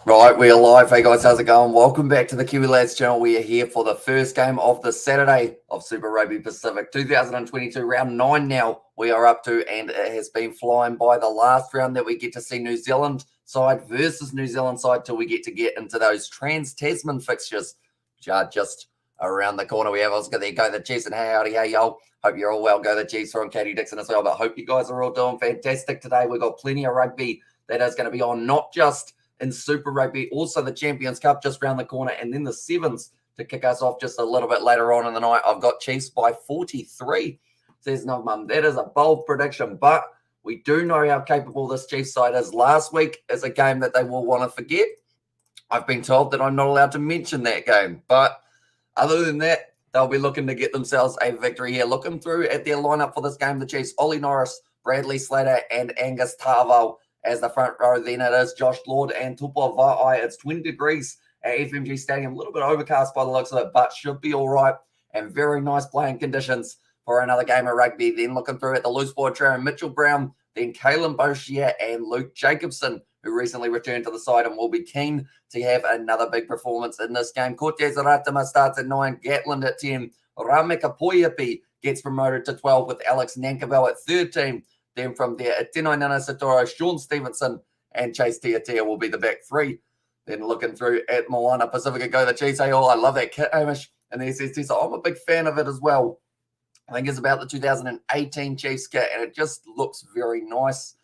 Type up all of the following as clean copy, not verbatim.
Right, we are live. Hey guys, how's it going? Welcome back to the Kiwi Lads channel. We are here for the first game of the Saturday of Super Rugby Pacific 2022, round 9 now we are up to, and it has been flying by. The last round that we get to see New Zealand side versus New Zealand side till we get into those Trans-Tasman fixtures, which are just around the corner. We have also there go the Chiefs, and hey howdy, hey y'all. Hope you're all well. Go the Chiefs from Katie Dixon as well, but hope you guys are all doing fantastic today. We've got plenty of rugby that is going to be on, not just in Super Rugby, also the Champions Cup just around the corner, and then the Sevens to kick us off just a little bit later on in the night. I've got Chiefs by 43, says no mum. That is a bold prediction, but we do know how capable this Chiefs side is. Last week is a game that they will want to forget. I've been told that I'm not allowed to mention that game, but other than that, they'll be looking to get themselves a victory here. Looking through at their lineup for this game, the Chiefs, Ollie Norris, Bradley Slater, and Angus Tarvell as the front row. Then it is Josh Lord and Tupo Va'ai. It's 20 degrees at FMG Stadium. A little bit overcast by the looks of it, but should be all right. And very nice playing conditions for another game of rugby. Then looking through at the loose board trio, Mitchell Brown, then Kalen Boshia and Luke Jacobson, who recently returned to the side and will be keen to have another big performance in this game. Cortez Ratama starts at 9, Gatland at 10. Rameka Poyapi gets promoted to 12 with Alex Nankerville at 13. Then from there, Atenai Nana Satoro, Sean Stevenson, and Chase Tiatia will be the back three. Then looking through at MOANA PASIFIKA, go the Chiefs. Hey, I love that kit, Hamish. And the SST, so I'm a big fan of it as well. I think it's about the 2018 Chiefs kit, and it just looks very nice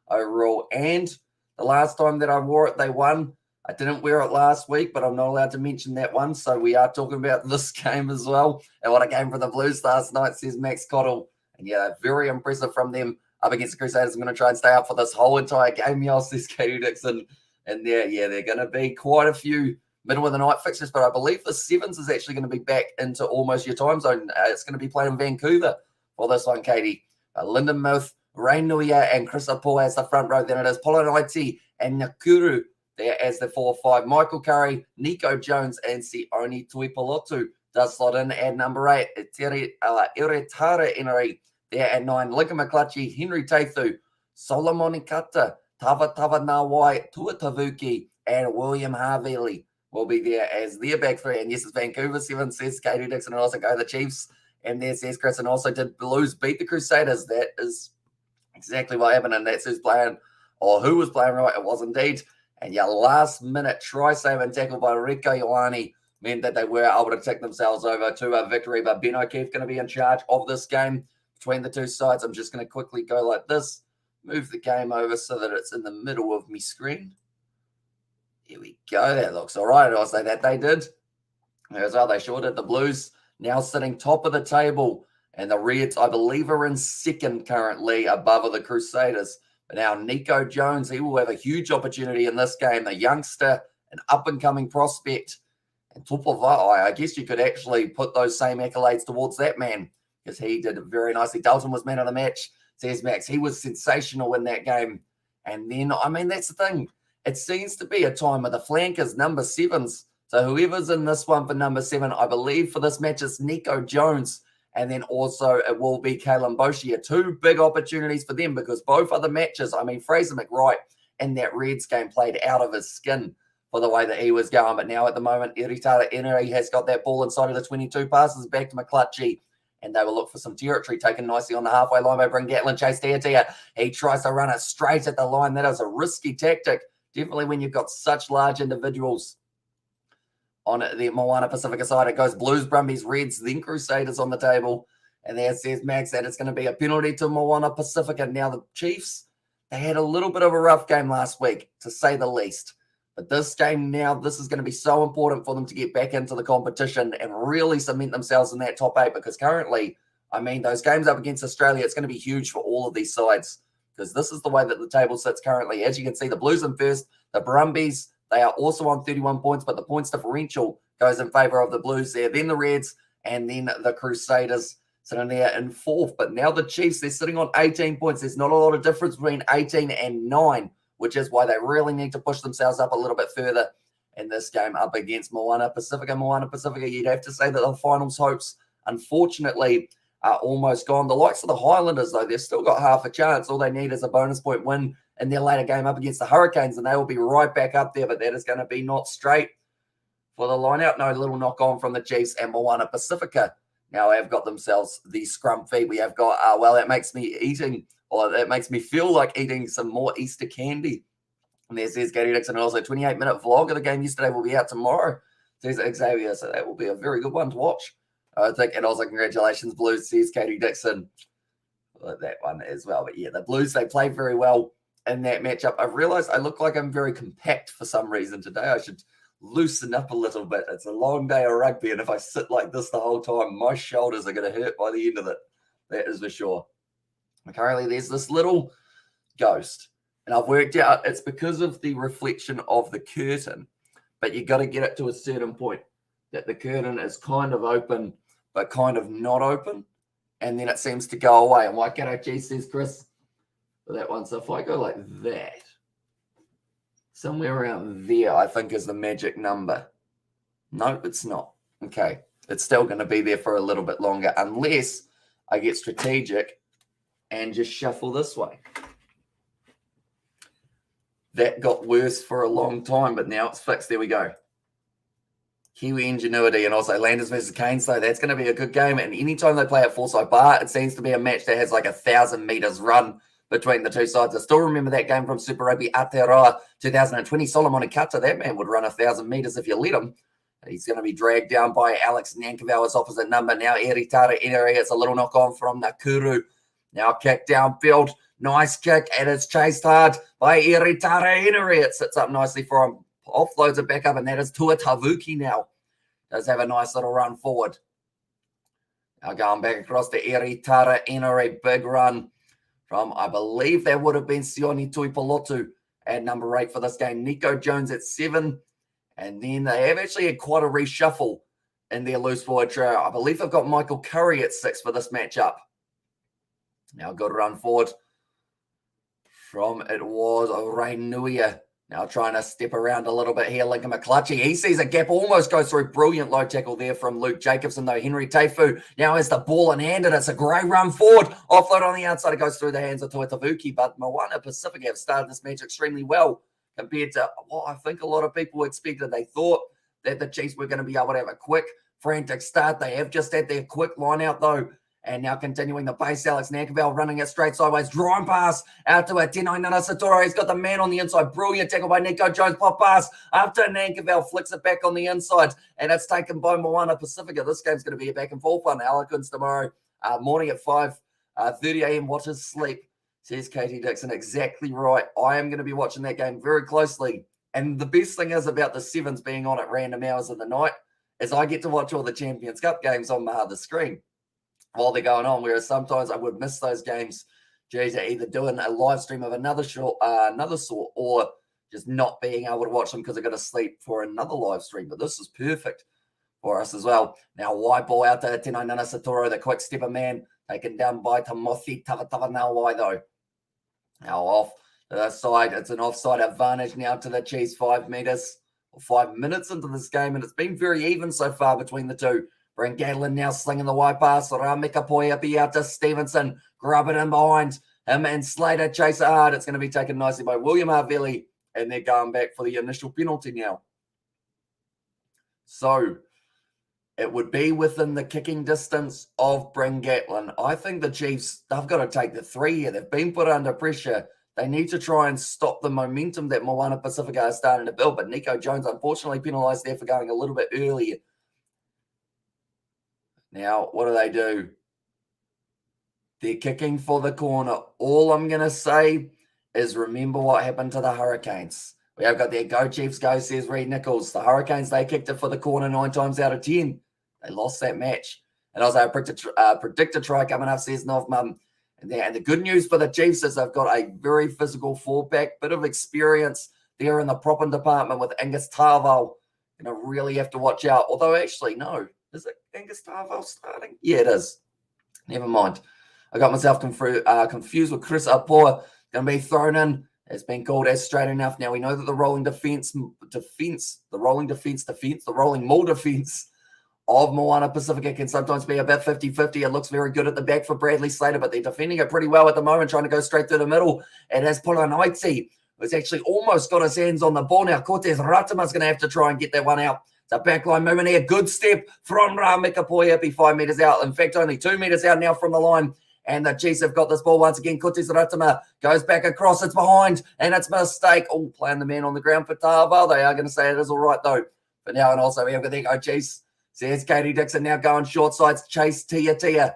overall. And the last time that I wore it, they won. I didn't wear it last week, but I'm not allowed to mention that one. So we are talking about this game as well. And what a game for the Blues last night, says Max Cottle. And yeah, very impressive from them up against the Crusaders. I'm going to try and stay up for this whole entire game, y'all, says Katie Dixon. And they're going to be quite a few middle of the night fixtures, but I believe the Sevens is actually going to be back into almost your time zone. It's going to be playing in Vancouver for this one, Katie. Lyndon Muth, Ray Nuia, and Chris Apua as the front row. Then it is Polanaiti and Nakuru there as the 4-5. Michael Curry, Nico Jones, and Sione Tuipulotu does slot in at number 8. Iretara Inari there at 9. Lincoln McClutchy, Henry Tathu, Solomon Kata, Tava Nawai, Tuatavuki, and William Harvey will be there as their back three. And yes, it's Vancouver 7, says Katie Dixon, and also go the Chiefs. And there says Chris, and also did Blues beat the Crusaders. That is exactly what happened, and that's who's playing, or who was playing right. It was indeed. And yeah, last minute try save and tackle by Rico Ioane meant that they were able to take themselves over to a victory. But Ben O'Keefe going to be in charge of this game between the two sides. I'm just going to quickly go like this, move the game over so that it's in the middle of me screen. Here we go. That looks all right. I'll say that they did. As well, they sure did. The Blues now sitting top of the table, and the Reds, I believe, are in second currently above the Crusaders. But now Nico Jones, he will have a huge opportunity in this game. A youngster, an up-and-coming prospect. And Tupovai, I guess you could actually put those same accolades towards that man, because he did very nicely. Dalton was man of the match, says Max. He was sensational in that game. And then, I mean, that's the thing. It seems to be a time of the flankers, number 7s. So whoever's in this one for number 7, I believe for this match is Nico Jones. And then also it will be Kalen Boshia. Two big opportunities for them, because both other matches, I mean, Fraser McWright in that Reds game played out of his skin for the way that he was going. But now at the moment, Iritara Eneri has got that ball inside of the 22, passes back to McClutchy. And they will look for some territory taken nicely on the halfway line by Bryn Gatlin. Chase Tiatia. He tries to run it straight at the line. That is a risky tactic. Definitely when you've got such large individuals on the MOANA PASIFIKA side. It goes Blues, Brumbies, Reds, then Crusaders on the table. And there says Max that it's going to be a penalty to MOANA PASIFIKA. Now the Chiefs, they had a little bit of a rough game last week, to say the least. But this game now, this is going to be so important for them to get back into the competition and really cement themselves in that top 8, because currently, I mean, those games up against Australia, it's going to be huge for all of these sides, because this is the way that the table sits currently. As you can see, the Blues in first, the Brumbies, they are also on 31 points, but the points differential goes in favour of the Blues there. Then the Reds, and then the Crusaders sitting there in 4th. But now the Chiefs, they're sitting on 18 points. There's not a lot of difference between 18 and 9, which is why they really need to push themselves up a little bit further in this game up against MOANA PASIFIKA. MOANA PASIFIKA, you'd have to say that the finals hopes, unfortunately, are almost gone. The likes of the Highlanders, though, they've still got half a chance. All they need is a bonus point win in their later game up against the Hurricanes, and they will be right back up there, but that is going to be not straight for the line out. No little knock on from the Chiefs and MOANA Pasifika. Now have got themselves the scrum feed. We have got, well, that makes me eating, or that makes me feel like eating some more Easter candy. And there says Katie Dixon, and also 28-minute vlog of the game yesterday will be out tomorrow. Says Xavier, so that will be a very good one to watch, I think. And also congratulations, Blues, says Katie Dixon. That one as well. But yeah, the Blues, they played very well in that matchup. I've realized I look like I'm very compact for some reason today. I should loosen up a little bit. It's a long day of rugby, and if I sit like this the whole time, my shoulders are going to hurt by the end of it. That is for sure. Currently, there's this little ghost, and I've worked out it's because of the reflection of the curtain, but you got to get it to a certain point that the curtain is kind of open, but kind of not open, and then it seems to go away. And why can't I, says Chris, for that one. So if I go like that, somewhere around there, I think is the magic number. No, it's not. Okay. It's still going to be there for a little bit longer unless I get strategic and just shuffle this way. That got worse for a long time, but now it's fixed. There we go. Kiwi ingenuity, and also Landers versus Canes. So that's going to be a good game. And anytime they play at Forsyth Bar, it seems to be a match that has like 1,000 meters run between the two sides. I still remember that game from Super Rugby Aotearoa 2020. Solomon Ikata, that man would run 1,000 meters if you let him. He's going to be dragged down by Alex Nankerville as opposite number. Now Eritara Inari, it's a little knock on from Nakuru. Now kick downfield. Nice kick, and it's chased hard by Eritara Inari. It sits up nicely for him. Offloads it back up, and that is Tua Tavuki now. Does have a nice little run forward. Now going back across to Eritara Inari. Big run from, I believe that would have been Sione Tuipolotu at number 8 for this game. Nico Jones at 7. And then they have actually had quite a reshuffle in their loose forward trio. I believe they've got Michael Curry at 6 for this matchup. Now good run forward from, it was Rain Nuia. Now trying to step around a little bit here. Lincoln McClutchy, he sees a gap, almost goes through. Brilliant low tackle there from Luke Jacobson, though. Henry Teifu now has the ball in hand, and it's a great run forward. Offload on the outside, it goes through the hands of Tuatavuki, but MOANA Pacific have started this match extremely well compared to what I think a lot of people expected. They thought that the Chiefs were going to be able to have a quick, frantic start. They have just had their quick line out, though. And now continuing the pace, Alex Nankerville running it straight sideways. Drawing pass out to a Tenai Nana Satora. He's got the man on the inside. Brilliant tackle by Nico Jones. Pop pass after Nankerville flicks it back on the inside. And it's taken by MOANA Pacifica. This game's going to be a back and forth one. Eloquence tomorrow morning at 5:30 a.m. Watch his sleep, says Katie Dixon. Exactly right. I am going to be watching that game very closely. And the best thing is about the sevens being on at random hours of the night is I get to watch all the Champions Cup games on my other screen while they're going on, whereas sometimes I would miss those games due to either doing a live stream of another sort, or just not being able to watch them because I got to sleep for another live stream. But this is perfect for us as well. Now, wide ball out to Tenai Nana Satoro, the quick stepper man, taken down by Tamothi Tavatava Nawai, though. Now off to the side. It's an offside advantage now to the Chiefs, 5 meters or 5 minutes into this game, and it's been very even so far between the two. Brent Gatlin now slinging the wide pass. Ramika Poyapi out to Stevenson. Grab it in behind him, and Slater chase it hard. It's going to be taken nicely by William Harveli, and they're going back for the initial penalty now. So it would be within the kicking distance of Brent Gatlin. I think the Chiefs, they've got to take the 3 here. They've been put under pressure. They need to try and stop the momentum that MOANA Pacifica are starting to build. But Nico Jones, unfortunately, penalised there for going a little bit earlier. Now, what do? They're kicking for the corner. All I'm going to say is remember what happened to the Hurricanes. We have got their go Chiefs go, says Reed Nichols. The Hurricanes, they kicked it for the corner 9 times out of 10. They lost that match. And also a predicted try coming up, says Novmum. And the good news for the Chiefs is they've got a very physical fullback, bit of experience there in the propping department with Angus Tarval. Going to really have to watch out. Although, actually, no. Is it Angus Tarval starting? Yeah, it is. Never mind. I got myself confused with Chris Apoa. Going to be thrown in. It's been called as straight enough. Now, we know that the rolling maul defense of MOANA Pasifika can sometimes be a bit 50-50. It looks very good at the back for Bradley Slater, but they're defending it pretty well at the moment, trying to go straight through the middle. And as Polanaiti, who's actually almost got his hands on the ball now, Cortez Ratima's going to have to try and get that one out. It's a backline movement here. Good step from Ramikapoya, be 5 meters out. In fact, only 2 meters out now from the line. And the Chiefs have got this ball once again. Cortez Ratima goes back across. It's behind, and it's a mistake. Oh, playing the man on the ground for Tava. They are going to say it is all right, though. But now, and also, we have the go Chiefs. There's Katie Dixon now going short sides. Chase Tia.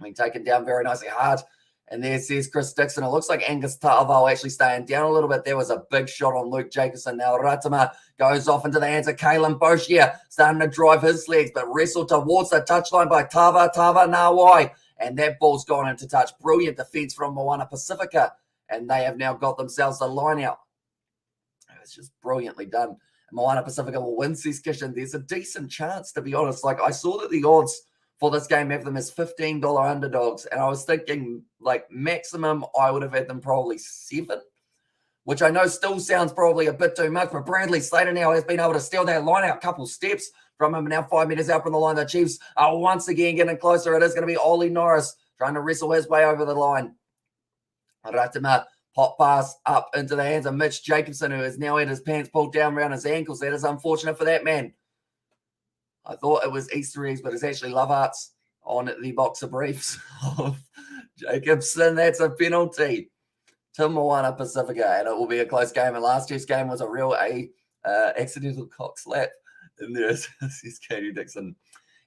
Being taken down very nicely hard. And there's Chris Dixon. It looks like Angus Ta'avao actually staying down a little bit. There was a big shot on Luke Jacobson. Now Ratima goes off into the hands of Kalen Bosch here, starting to drive his legs, but wrestled towards the touchline by Tava Nawai. And that ball's gone into touch. Brilliant defense from MOANA Pasifika. And they have now got themselves the line out. It's just brilliantly done. MOANA Pasifika will win this question. There's a decent chance, to be honest. Like, I saw that the odds for this game have them as $15 underdogs. And I was thinking, like, maximum, I would have had them probably 7, which I know still sounds probably a bit too much. But Bradley Slater now has been able to steal that line out a couple steps from him. Now 5 meters out from the line. The Chiefs are once again getting closer. It is going to be Ollie Norris trying to wrestle his way over the line. Ratima pop pass up into the hands of Mitch Jacobson, who has now had his pants pulled down around his ankles. That is unfortunate for that man. I thought it was Easter eggs, but it's actually Love Arts on the boxer briefs of Jacobson. That's a penalty to MOANA Pasifika, and it will be a close game. And last year's game was a real accidental cock slap. And there's Katie Dixon.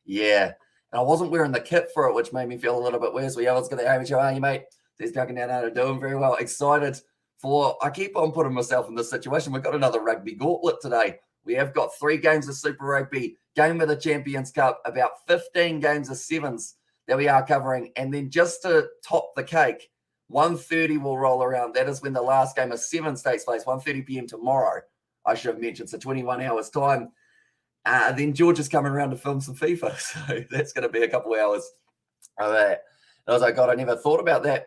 Yeah. And I wasn't wearing the kit for it, which made me feel a little bit worse. Yeah, let's get the amateur. How are you, mate? He's ducking down how to do him very well. Excited for, I keep on putting myself in this situation. We've got another rugby gauntlet today. We have got 3 games of Super Rugby, game of the Champions Cup, about 15 games of sevens that we are covering. And then just to top the cake, 1:30 will roll around. That is when the last game of sevens takes place, 1:30 p.m. tomorrow. I should have mentioned, so 21 hours time. Then George is coming around to film some FIFA. So that's going to be a couple of hours of that. And I was like, God, I never thought about that.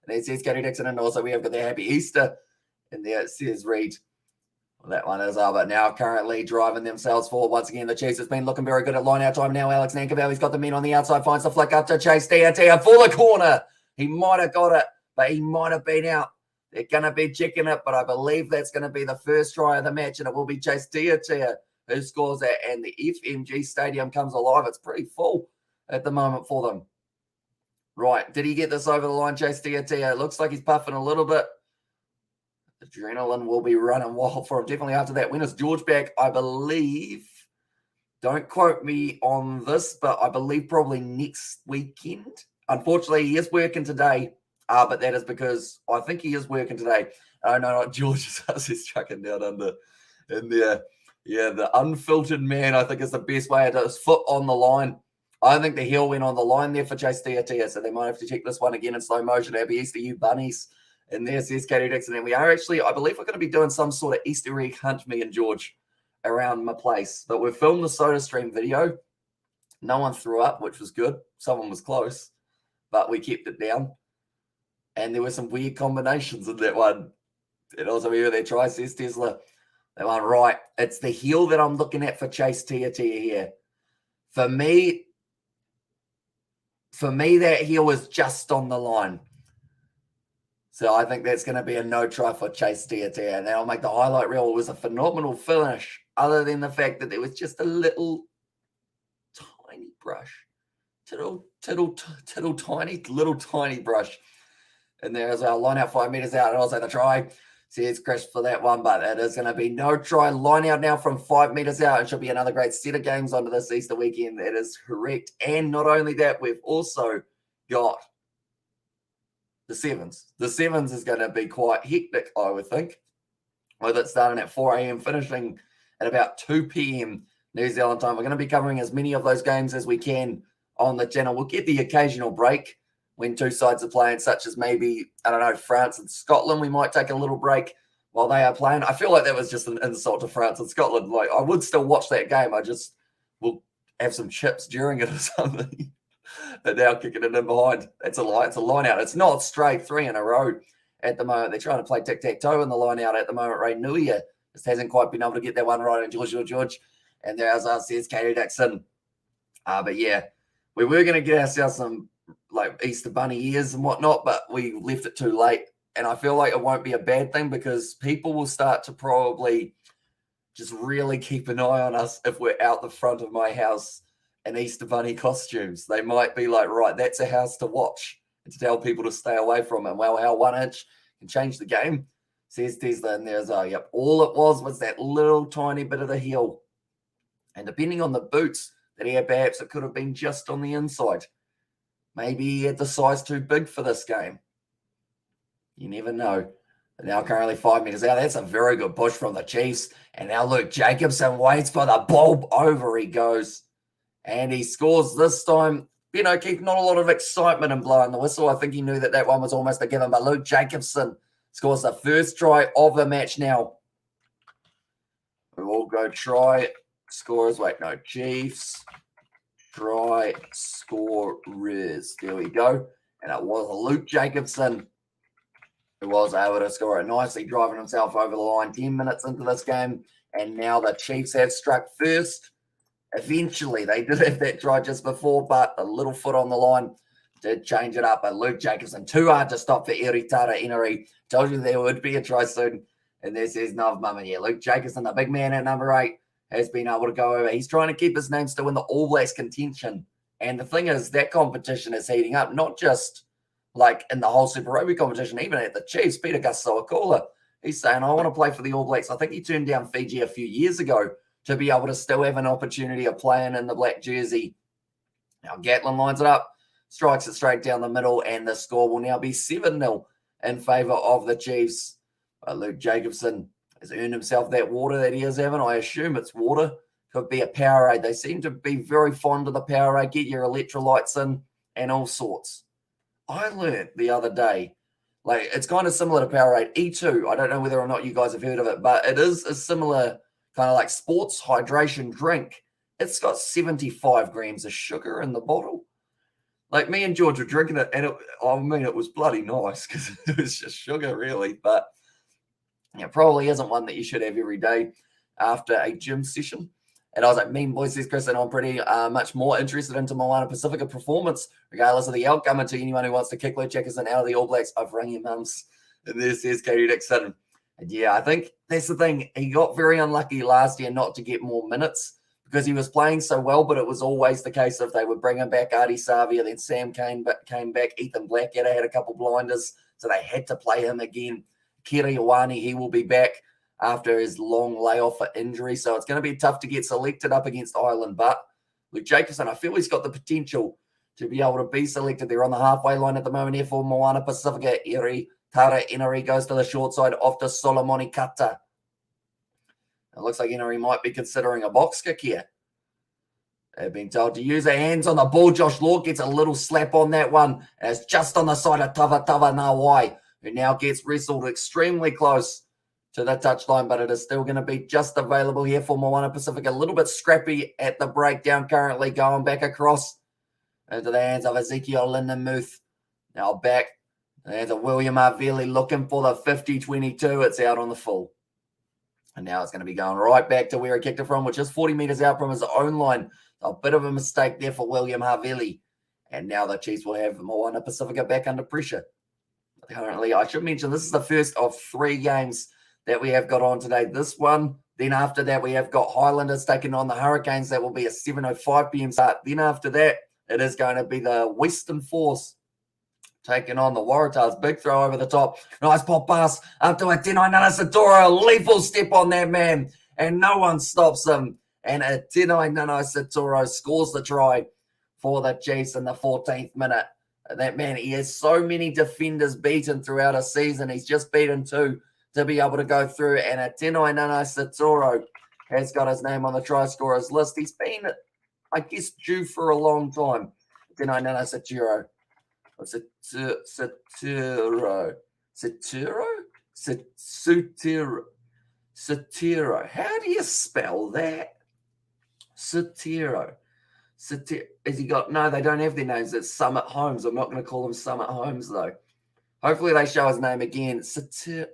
And it says Katie Dixon, and also we have got the Happy Easter. And there it says Reed. Well, that one is but now currently driving themselves forward. Once again, the Chiefs has been looking very good at line out time now. Alex Nankerville, he's got the men on the outside, finds the flick up to Chase Tia for the corner. He might have got it, but he might have been out. They're going to be checking it, but I believe that's going to be the first try of the match, and it will be Chase Tia who scores that, and the FMG Stadium comes alive. It's pretty full at the moment for them. Right, did he get this over the line, Chase Tia? It looks like he's puffing a little bit. Adrenaline will be running wild for him. Definitely after that. When is George back? I believe, don't quote me on this, but I believe probably next weekend. Unfortunately, he is working today, but that is because I think he is working today. Oh, no, not George. He's trucking down under in there. Yeah, the unfiltered man, I think, is the best way. His foot on the line. I think the heel went on the line there for Chase Tia, so they might have to check this one again in slow motion. Happy Easter, you bunnies. And there's Katie Dixon. And we are actually, I believe we're going to be doing some sort of Easter egg hunt, me and George, around my place. But we've filmed the Soda Stream video. No one threw up, which was good. Someone was close, but we kept it down. And there were some weird combinations in that one. And also here they try, says Tesla. That one, right. It's the heel that I'm looking at for Chase Tia here. For me, that heel was just on the line. So I think that's going to be a no try for Chase Tia. And that'll make the highlight reel. It was a phenomenal finish, other than the fact that there was just a little tiny brush. Tittle, tiny brush. And there's our line out 5 meters out. And also the try. See, it's crashed for that one, but it is going to be no try. Line out now from 5 meters out. It should be another great set of games onto this Easter weekend. That is correct. And not only that, we've also got the sevens. The sevens is going to be quite hectic, I would think. With it starting at 4 a.m., finishing at about 2 p.m. New Zealand time. We're going to be covering as many of those games as we can on the channel. We'll get the occasional break when two sides are playing, such as maybe, I don't know, France and Scotland. We might take a little break while they are playing. I feel like that was just an insult to France and Scotland. Like, I would still watch that game. I just will have some chips during it or something. They're now kicking it in behind. That's a lie. It's a line out. It's not straight 3 in a row at the moment. They're trying to play tic-tac-toe in the line out at the moment. Ray Nuia just hasn't quite been able to get that one right. And George. And there's says Katie Dixon. But yeah, we were going to get ourselves some like Easter Bunny ears and whatnot, but we left it too late. And I feel like it won't be a bad thing because people will start to probably just really keep an eye on us if we're out the front of my house in Easter Bunny costumes. They might be like, right, that's a house to watch and to tell people to stay away from it. Well, how 1 inch can change the game, says Tesla. And there's, yep, all it was that little tiny bit of the heel. And depending on the boots that he had, perhaps it could have been just on the inside. Maybe he had the size too big for this game. You never know. But now currently 5 meters out. That's a very good push from the Chiefs. And now Luke Jacobson waits for the bulb. Over he goes. And he scores this time. You know, Keith, not a lot of excitement in blowing the whistle. I think he knew that one was almost a given. But Luke Jacobson scores the first try of the match now. We will go try scorers. Wait, no. Chiefs try scorers. There we go. And it was Luke Jacobson who was able to score it nicely, driving himself over the line 10 minutes into this game. And now the Chiefs have struck first. Eventually, they did have that try just before, but a little foot on the line did change it up. But Luke Jacobson, too hard to stop for Eritara Inari. Told you there would be a try soon. And this is Nav Mama. Yeah, Luke Jacobson, the big man at number 8, has been able to go over. He's trying to keep his name still in the All Blacks contention. And the thing is, that competition is heating up, not just like in the whole Super Rugby competition, even at the Chiefs. Peter Gasoakola, he's saying, I want to play for the All Blacks. I think he turned down Fiji a few years ago to be able to still have an opportunity of playing in the black jersey. Now Gatlin lines it up, strikes it straight down the middle, and the score will now be 7-0 in favour of the Chiefs. Luke Jacobson has earned himself that water that he is having. I assume it's water. Could be a Powerade. They seem to be very fond of the Powerade. Get your electrolytes in and all sorts. I learned the other day, like it's kind of similar to Powerade E2. I don't know whether or not you guys have heard of it, but it is a similar kind of like sports hydration drink. It's got 75 grams of sugar in the bottle. Like me and George were drinking it, and it was bloody nice because it was just sugar, really. But it probably isn't one that you should have every day after a gym session. And I was like, mean boys, says Chris, and I'm pretty much more interested into MOANA Pasifika performance, regardless of the outcome, and to anyone who wants to kick Luke Jacobson out of the All Blacks. I've rung your mums. And this is Katie Dixon. And yeah, I think that's the thing. He got very unlucky last year not to get more minutes because he was playing so well, but it was always the case of they would bring him back, Artie Savia, then Sam came back, Ethan Blackadder had a couple blinders, so they had to play him again. Kiri Iwani, he will be back after his long layoff for injury. So it's going to be tough to get selected up against Ireland. But Luke Jacobson, I feel he's got the potential to be able to be selected. They're on the halfway line at the moment here for MOANA Pasifika. Tara Inari goes to the short side off to Solomoni Kata. It looks like Inari might be considering a box kick here. They've been told to use their hands on the ball. Josh Law gets a little slap on that one. And it's just on the side of Tava Nawai, who now gets wrestled extremely close to the touchline, but it is still going to be just available here for MOANA Pasifika. A little bit scrappy at the breakdown currently, going back across into the hands of Ezekiel Lindenmuth. Now back. There's a William Arveli looking for the 50-22. It's out on the full. And now it's going to be going right back to where he kicked it from, which is 40 metres out from his own line. A bit of a mistake there for William Arveli. And now the Chiefs will have MOANA Pasifika back under pressure. Currently, I should mention, this is the first of 3 games that we have got on today. This one, then after that, we have got Highlanders taking on the Hurricanes. That will be a 7:05 p.m. start. Then after that, it is going to be the Western Force taking on the Waratahs. Big throw over the top. Nice pop pass up to Atenai Nanai-Seturo. A lethal step on that man, and no one stops him. And Atenai Nanai-Seturo scores the try for the Chiefs in the 14th minute. That man, he has so many defenders beaten throughout a season. He's just beaten 2 to be able to go through. And Atenai Nanai-Seturo has got his name on the try scorers list. He's been, I guess, due for a long time. Atenai Nanai-Seturo. Satiro. How do you spell that? Satiro. Has he got? No, they don't have their names. It's Summit Holmes. I'm not going to call him Summit Holmes, though. Hopefully they show his name again. Satiro.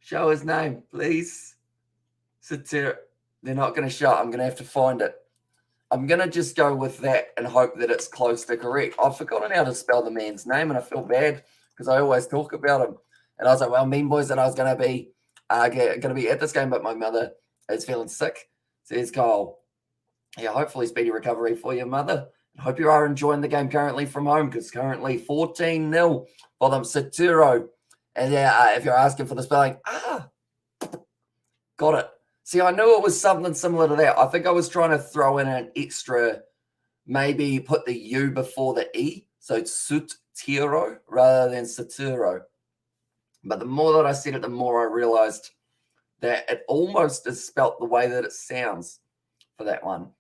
Show his name, please. Satiro. They're not going to show. I'm going to have to find it. I'm going to just go with that and hope that it's close to correct. I've forgotten how to spell the man's name, and I feel bad because I always talk about him. And I was like, well, mean boys, that I was going to be at this game, but my mother is feeling sick. Says Kyle. Yeah, hopefully speedy recovery for your mother. I hope you are enjoying the game currently from home, because currently 14-0 for them. Saturo. And yeah, if you're asking for the spelling, got it. See, I knew it was something similar to that. I think I was trying to throw in an extra, maybe put the U before the E. So it's Sutiro rather than Saturo. But the more that I said it, the more I realized that it almost is spelt the way that it sounds for that one.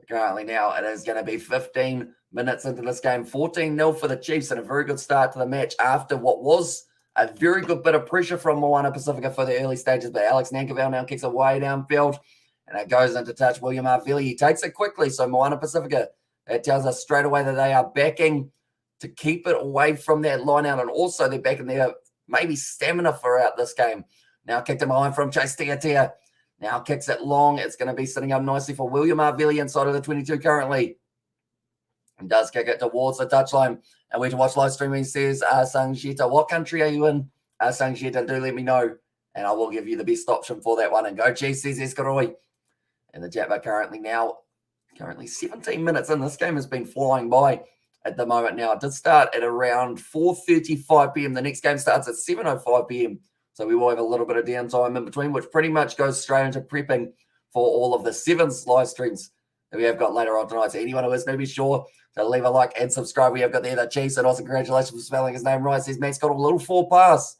Currently now it is going to be 15 minutes into this game. 14-0 for the Chiefs, and a very good start to the match after what was a very good bit of pressure from MOANA Pasifika for the early stages. But Alex Nankerville now kicks it way downfield, and it goes into touch. William Arvili, he takes it quickly. So MOANA Pasifika, it tells us straight away that they are backing to keep it away from that line out, and also they're backing their maybe stamina for out this game. Now kicked him behind from Chase Tiatia. Now kicks it long. It's going to be sitting up nicely for William Arvili inside of the 22 currently. And does kick it towards the touchline. And we to watch live streaming says, Sangjita, what country are you in? Sangjita, do let me know. And I will give you the best option for that one. And go Chiefs, says Eskaroi. And the Jabba currently 17 minutes in. This game has been flying by at the moment now. It did start at around 4:35 p.m. The next game starts at 7:05 p.m. So we will have a little bit of downtime in between, which pretty much goes straight into prepping for all of the Sevens live streams that we have got later on tonight. So anyone who is new, be sure to leave a like and subscribe. We have got there the Chiefs, and also congratulations for spelling his name right. Says Max got a little four pass.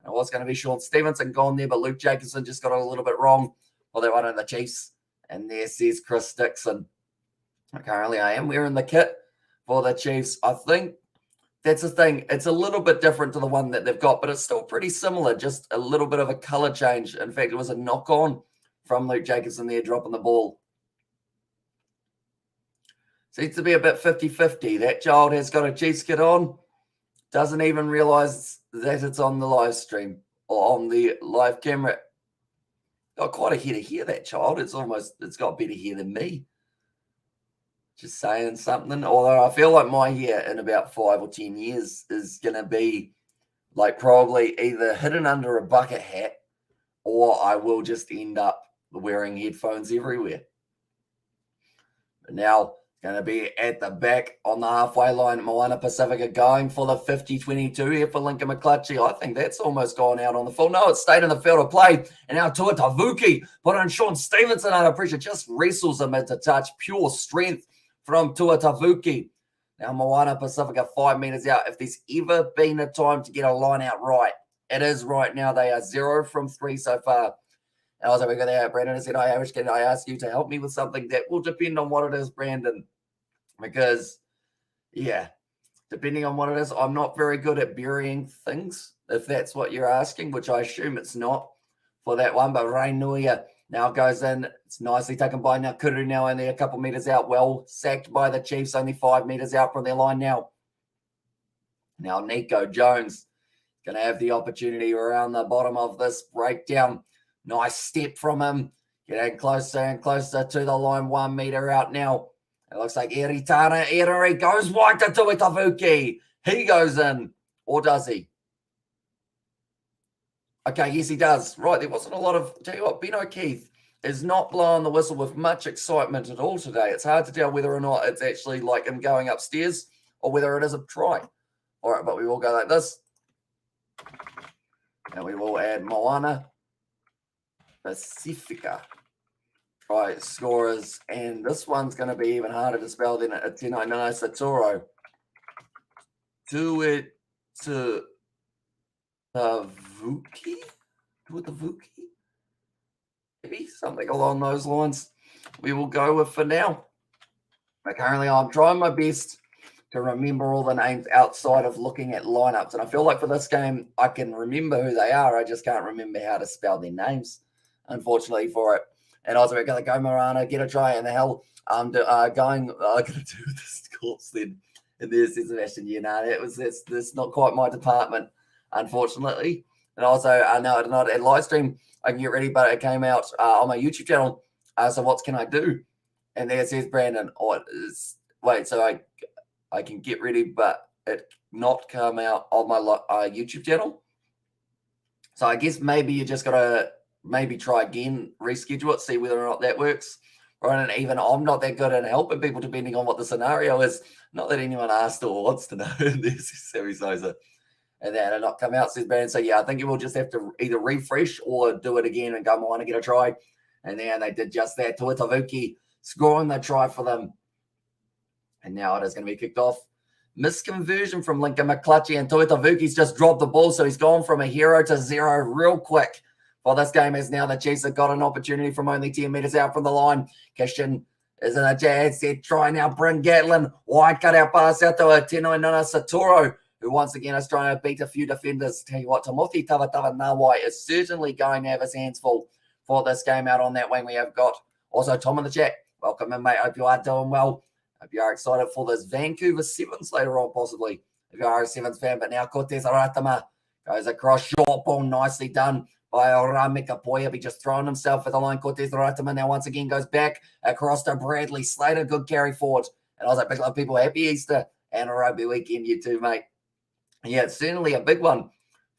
It was going to be Sean Stevenson gone there, but Luke Jacobson just got it a little bit wrong for that one in the Chiefs. And there says Chris Dixon. Currently, I am wearing the kit for the Chiefs. I think that's the thing. It's a little bit different to the one that they've got, but it's still pretty similar. Just a little bit of a color change. In fact, it was a knock on from Luke Jacobson there, dropping the ball. Seems to be a bit 50-50. That child has got a Chiefs kit on. Doesn't even realize that it's on the live stream or on the live camera. Got quite a head of hair, that child. It's got better hair than me. Just saying something. Although I feel like my hair in about 5 or 10 years is going to be like probably either hidden under a bucket hat, or I will just end up wearing headphones everywhere. But now it's going to be at the back on the halfway line. MOANA Pasifika going for the 50-22 here for Lincoln McClutchy. I think that's almost gone out on the full. No, it stayed in the field of play. And now Tua Tavuki put on Sean Stevenson under pressure. Just wrestles him into touch. Pure strength from Tua Tavuki. Now MOANA Pasifika 5 meters out. If there's ever been a time to get a line out right, it is right now. They are 0 from 3 so far. And I was like, we got there. Brandon said, "Hi, Avish, can I ask you to help me with something?" That will depend on what it is, Brandon. Because, yeah, depending on what it is, I'm not very good at burying things, if that's what you're asking, which I assume it's not for that one. But Rain Nuia now goes in. It's nicely taken by Nakuru now, only a couple meters out. Well sacked by the Chiefs, only 5 meters out from their line now. Now Nico Jones going to have the opportunity around the bottom of this breakdown. Nice step from him. Getting closer and closer to the line, 1 meter out now. It looks like Eritana Eriri goes wide to Tua Tavuki. He goes in. Or does he? Okay, yes, he does. Right, there wasn't a lot of... Tell you what, Ben O'Keefe is not blowing the whistle with much excitement at all today. It's hard to tell whether or not it's actually like him going upstairs or whether it is a try. All right, but we will go like this. And we will add MOANA Pasifika try scorers. And this one's going to be even harder to spell than a Tino Satoro. Do it to Tavuki? Do it to Vuki? Maybe something along those lines we will go with for now. But currently I'm trying my best to remember all the names outside of looking at lineups. And I feel like for this game, I can remember who they are. I just can't remember how to spell their names, unfortunately, for it. And also, we're going to go Marana, get a try, and the hell I'm going to do this course then. And there's Sebastian Unana. That's not quite my department, unfortunately. And also, now not at Livestream, I can get ready, but it came out on my YouTube channel. So what can I do? And there it says, Brandon, wait, so I can get ready, but it not come out on my YouTube channel. So I guess maybe you just got to maybe try again, reschedule it, see whether or not that works. Right, and even I'm not that good at helping people depending on what the scenario is. Not that anyone asked or wants to know. This is Sammy Sosa. And then it not come out, says Brandon. So yeah, I think you will just have to either refresh or do it again and go on and get a try. And then they did just that. Tuatavuki scoring the try for them. And now it is going to be kicked off. Misconversion from Lincoln McClutchy, and Tuatavuki's just dropped the ball. So he's gone from a hero to 0 real quick. Well, this game is now the Chiefs have got an opportunity from only 10 metres out from the line. Christian is in a jazz set try now. Bryn Gatlin, wide cut out pass out to a Tenoi Nana Satoro, who once again is trying to beat a few defenders. Tell you what, Timothy Tavatava Nawai is certainly going to have his hands full for this game out on that wing. We have got also Tom in the chat. Welcome in, mate. Hope you are doing well. Hope you are excited for this Vancouver Sevens later on, possibly, if you are a Sevens fan. But now Cortez Aratama goes across, short ball, nicely done by Ramika Poya. He just thrown himself at the line. Cortez Aratama now once again goes back across to Bradley Slater. Good carry forward. And I was like, big love people, happy Easter and a rugby weekend, you too, mate. Yeah, it's certainly a big one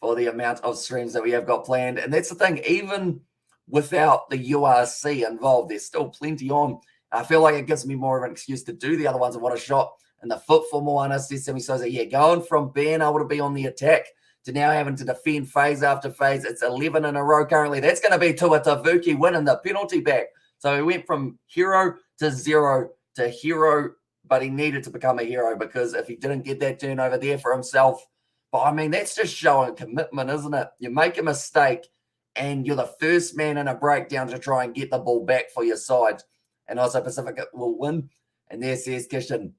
for the amount of streams that we have got planned. And that's the thing, even without the URC involved, there's still plenty on. I feel like it gives me more of an excuse to do the other ones. And what a shot in the foot for Moana, says Sammy Sosa. Yeah, going from being able to be on the attack to now having to defend phase after phase. It's 11 in a row currently. That's going to be Tuatavuki winning the penalty back. So he went from hero to 0 to hero, but he needed to become a hero because if he didn't get that turnover there for himself, but I mean, that's just showing commitment, isn't it? You make a mistake and you're the first man in a breakdown to try and get the ball back for your side. And also Pacifica will win. And there says Kishan,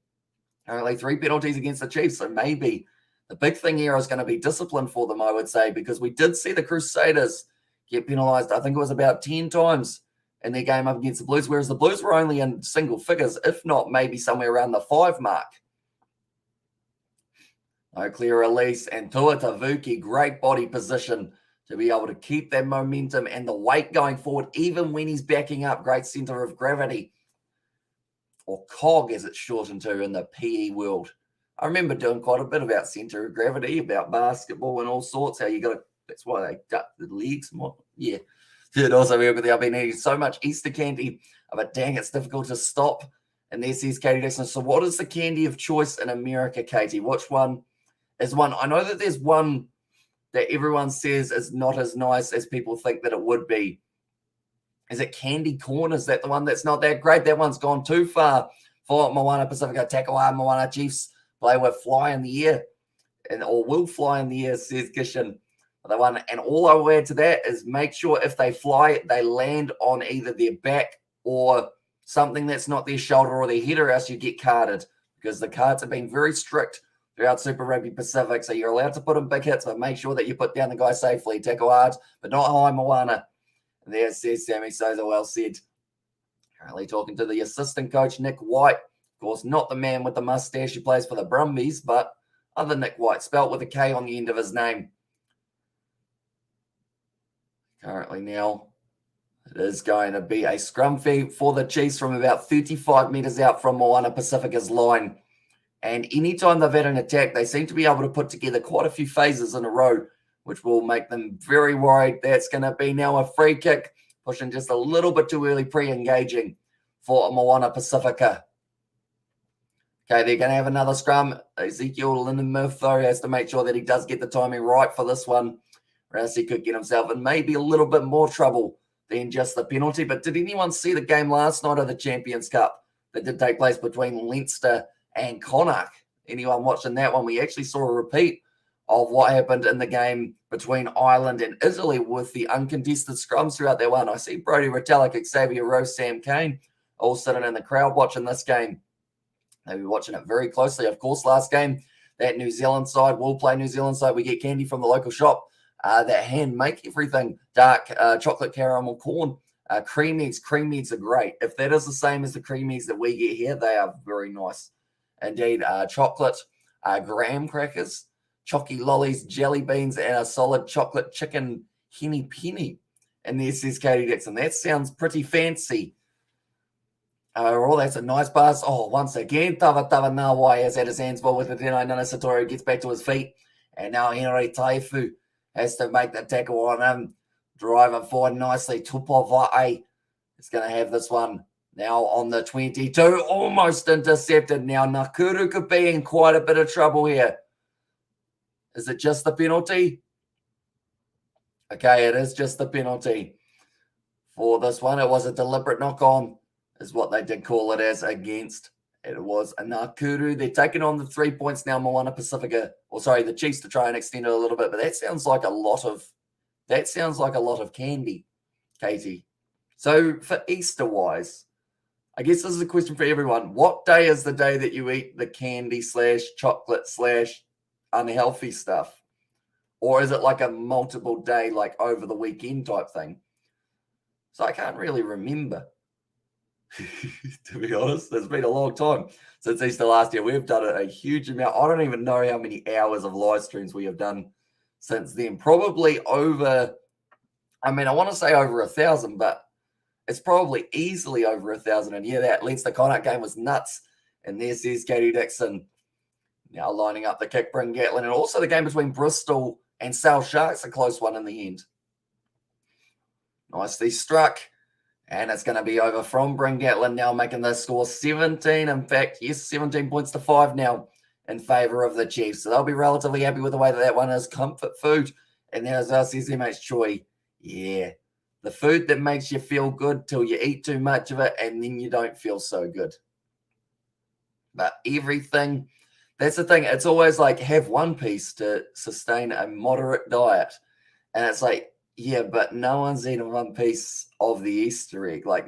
currently 3 penalties against the Chiefs. So maybe the big thing here is going to be discipline for them, I would say, because we did see the Crusaders get penalised. I think it was about 10 times in their game up against the Blues, whereas the Blues were only in single figures, if not maybe somewhere around the 5 mark. No clear release, and Tuatavuki, great body position to be able to keep that momentum and the weight going forward, even when he's backing up. Great centre of gravity, or COG as it's shortened to in the PE world. I remember doing quite a bit about centre of gravity, about basketball and all sorts, how you got to, that's why they duck the legs more. Yeah. It also, I've been eating so much Easter candy, but dang, it's difficult to stop. And there says Katie Dixon. So what is the candy of choice in America, Katie? Which one is one? I know that there's one that everyone says is not as nice as people think that it would be. Is it candy corn? Is that the one that's not that great? That one's gone too far for MOANA Pasifika. Takawa MOANA Chiefs play with fly in the air, or will fly in the air, says Kishan. The one, and all I will add to that is make sure if they fly, they land on either their back or something that's not their shoulder or their head, or else you get carded, because the cards have been very strict throughout Super Rugby Pacific. So you're allowed to put in big hits, but make sure that you put down the guy safely. Tackle hard, but not high, Moana. And there says Sammy Sosa, well said. Currently talking to the assistant coach, Nick White. Of course, not the man with the mustache who plays for the Brumbies, but other Nick White, spelt with a K on the end of his name. Currently now, it is going to be a scrum feed for the Chiefs from about 35 metres out from MOANA Pasifika's line. And anytime they've had an attack, they seem to be able to put together quite a few phases in a row, which will make them very worried. That's going to be now a free kick, pushing just a little bit too early, pre-engaging for MOANA Pasifika. Okay, they're going to have another scrum. Ezekiel Lindenmuth, though, has to make sure that he does get the timing right for this one, or else he could get himself in maybe a little bit more trouble than just the penalty. But did anyone see the game last night of the Champions Cup that did take place between Leinster and Connacht? Anyone watching that one? We actually saw a repeat of what happened in the game between Ireland and Italy with the uncontested scrums throughout that one. I see Brody Retallick, Xavier Rose, Sam Kane all sitting in the crowd watching this game. They'll be watching it very closely. Of course, last game, that New Zealand side will play New Zealand side. We get candy from the local shop that hand make everything dark chocolate caramel corn. Cream eggs. Cream eggs are great. If that is the same as the cream eggs that we get here, they are very nice. Indeed, chocolate graham crackers, chocky lollies, jelly beans, and a solid chocolate chicken henny penny. And there says Katie Dixon. That sounds pretty fancy. Overall, that's a nice pass. Oh, once again, Tava Nawai has had his hands full with it. Then Nana Satori gets back to his feet. And now Henry Taifu has to make the tackle on him. Driving forward nicely. Tupova'e is going to have this one now on the 22. Almost intercepted. Now Nakuru could be in quite a bit of trouble here. Is it just the penalty? Okay, it is just the penalty for this one. It was a deliberate knock-on, is what they did call it as against. It was a Nakuru. They're taking on the 3 points now, MOANA Pasifika. The Chiefs to try and extend it a little bit. But that sounds like a lot of candy, Katie. So for Easter-wise, I guess this is a question for everyone. What day is the day that you eat the candy / chocolate / unhealthy stuff? Or is it like a multiple day, like over the weekend type thing? So I can't really remember. To be honest, it's been a long time since Easter last year. We've done a huge amount. I don't even know how many hours of live streams we have done since then. Probably over, I want to say over 1,000, but it's probably easily over 1,000. And yeah, that Leinster Connacht game was nuts. And there says Katie Dixon now lining up the kick, Bryn Gatlin, and also the game between Bristol and South Sharks, a close one in the end. Nicely struck. And it's going to be over from Bryn Gatlin now, making the score 17. In fact, yes, 17 points to 5 now in favour of the Chiefs. So they'll be relatively happy with the way that one is. Comfort food. And there's says MH Choi. Yeah, the food that makes you feel good till you eat too much of it and then you don't feel so good. But everything, that's the thing. It's always like have one piece to sustain a moderate diet. And it's like, yeah, but no one's eating one piece of the Easter egg. Like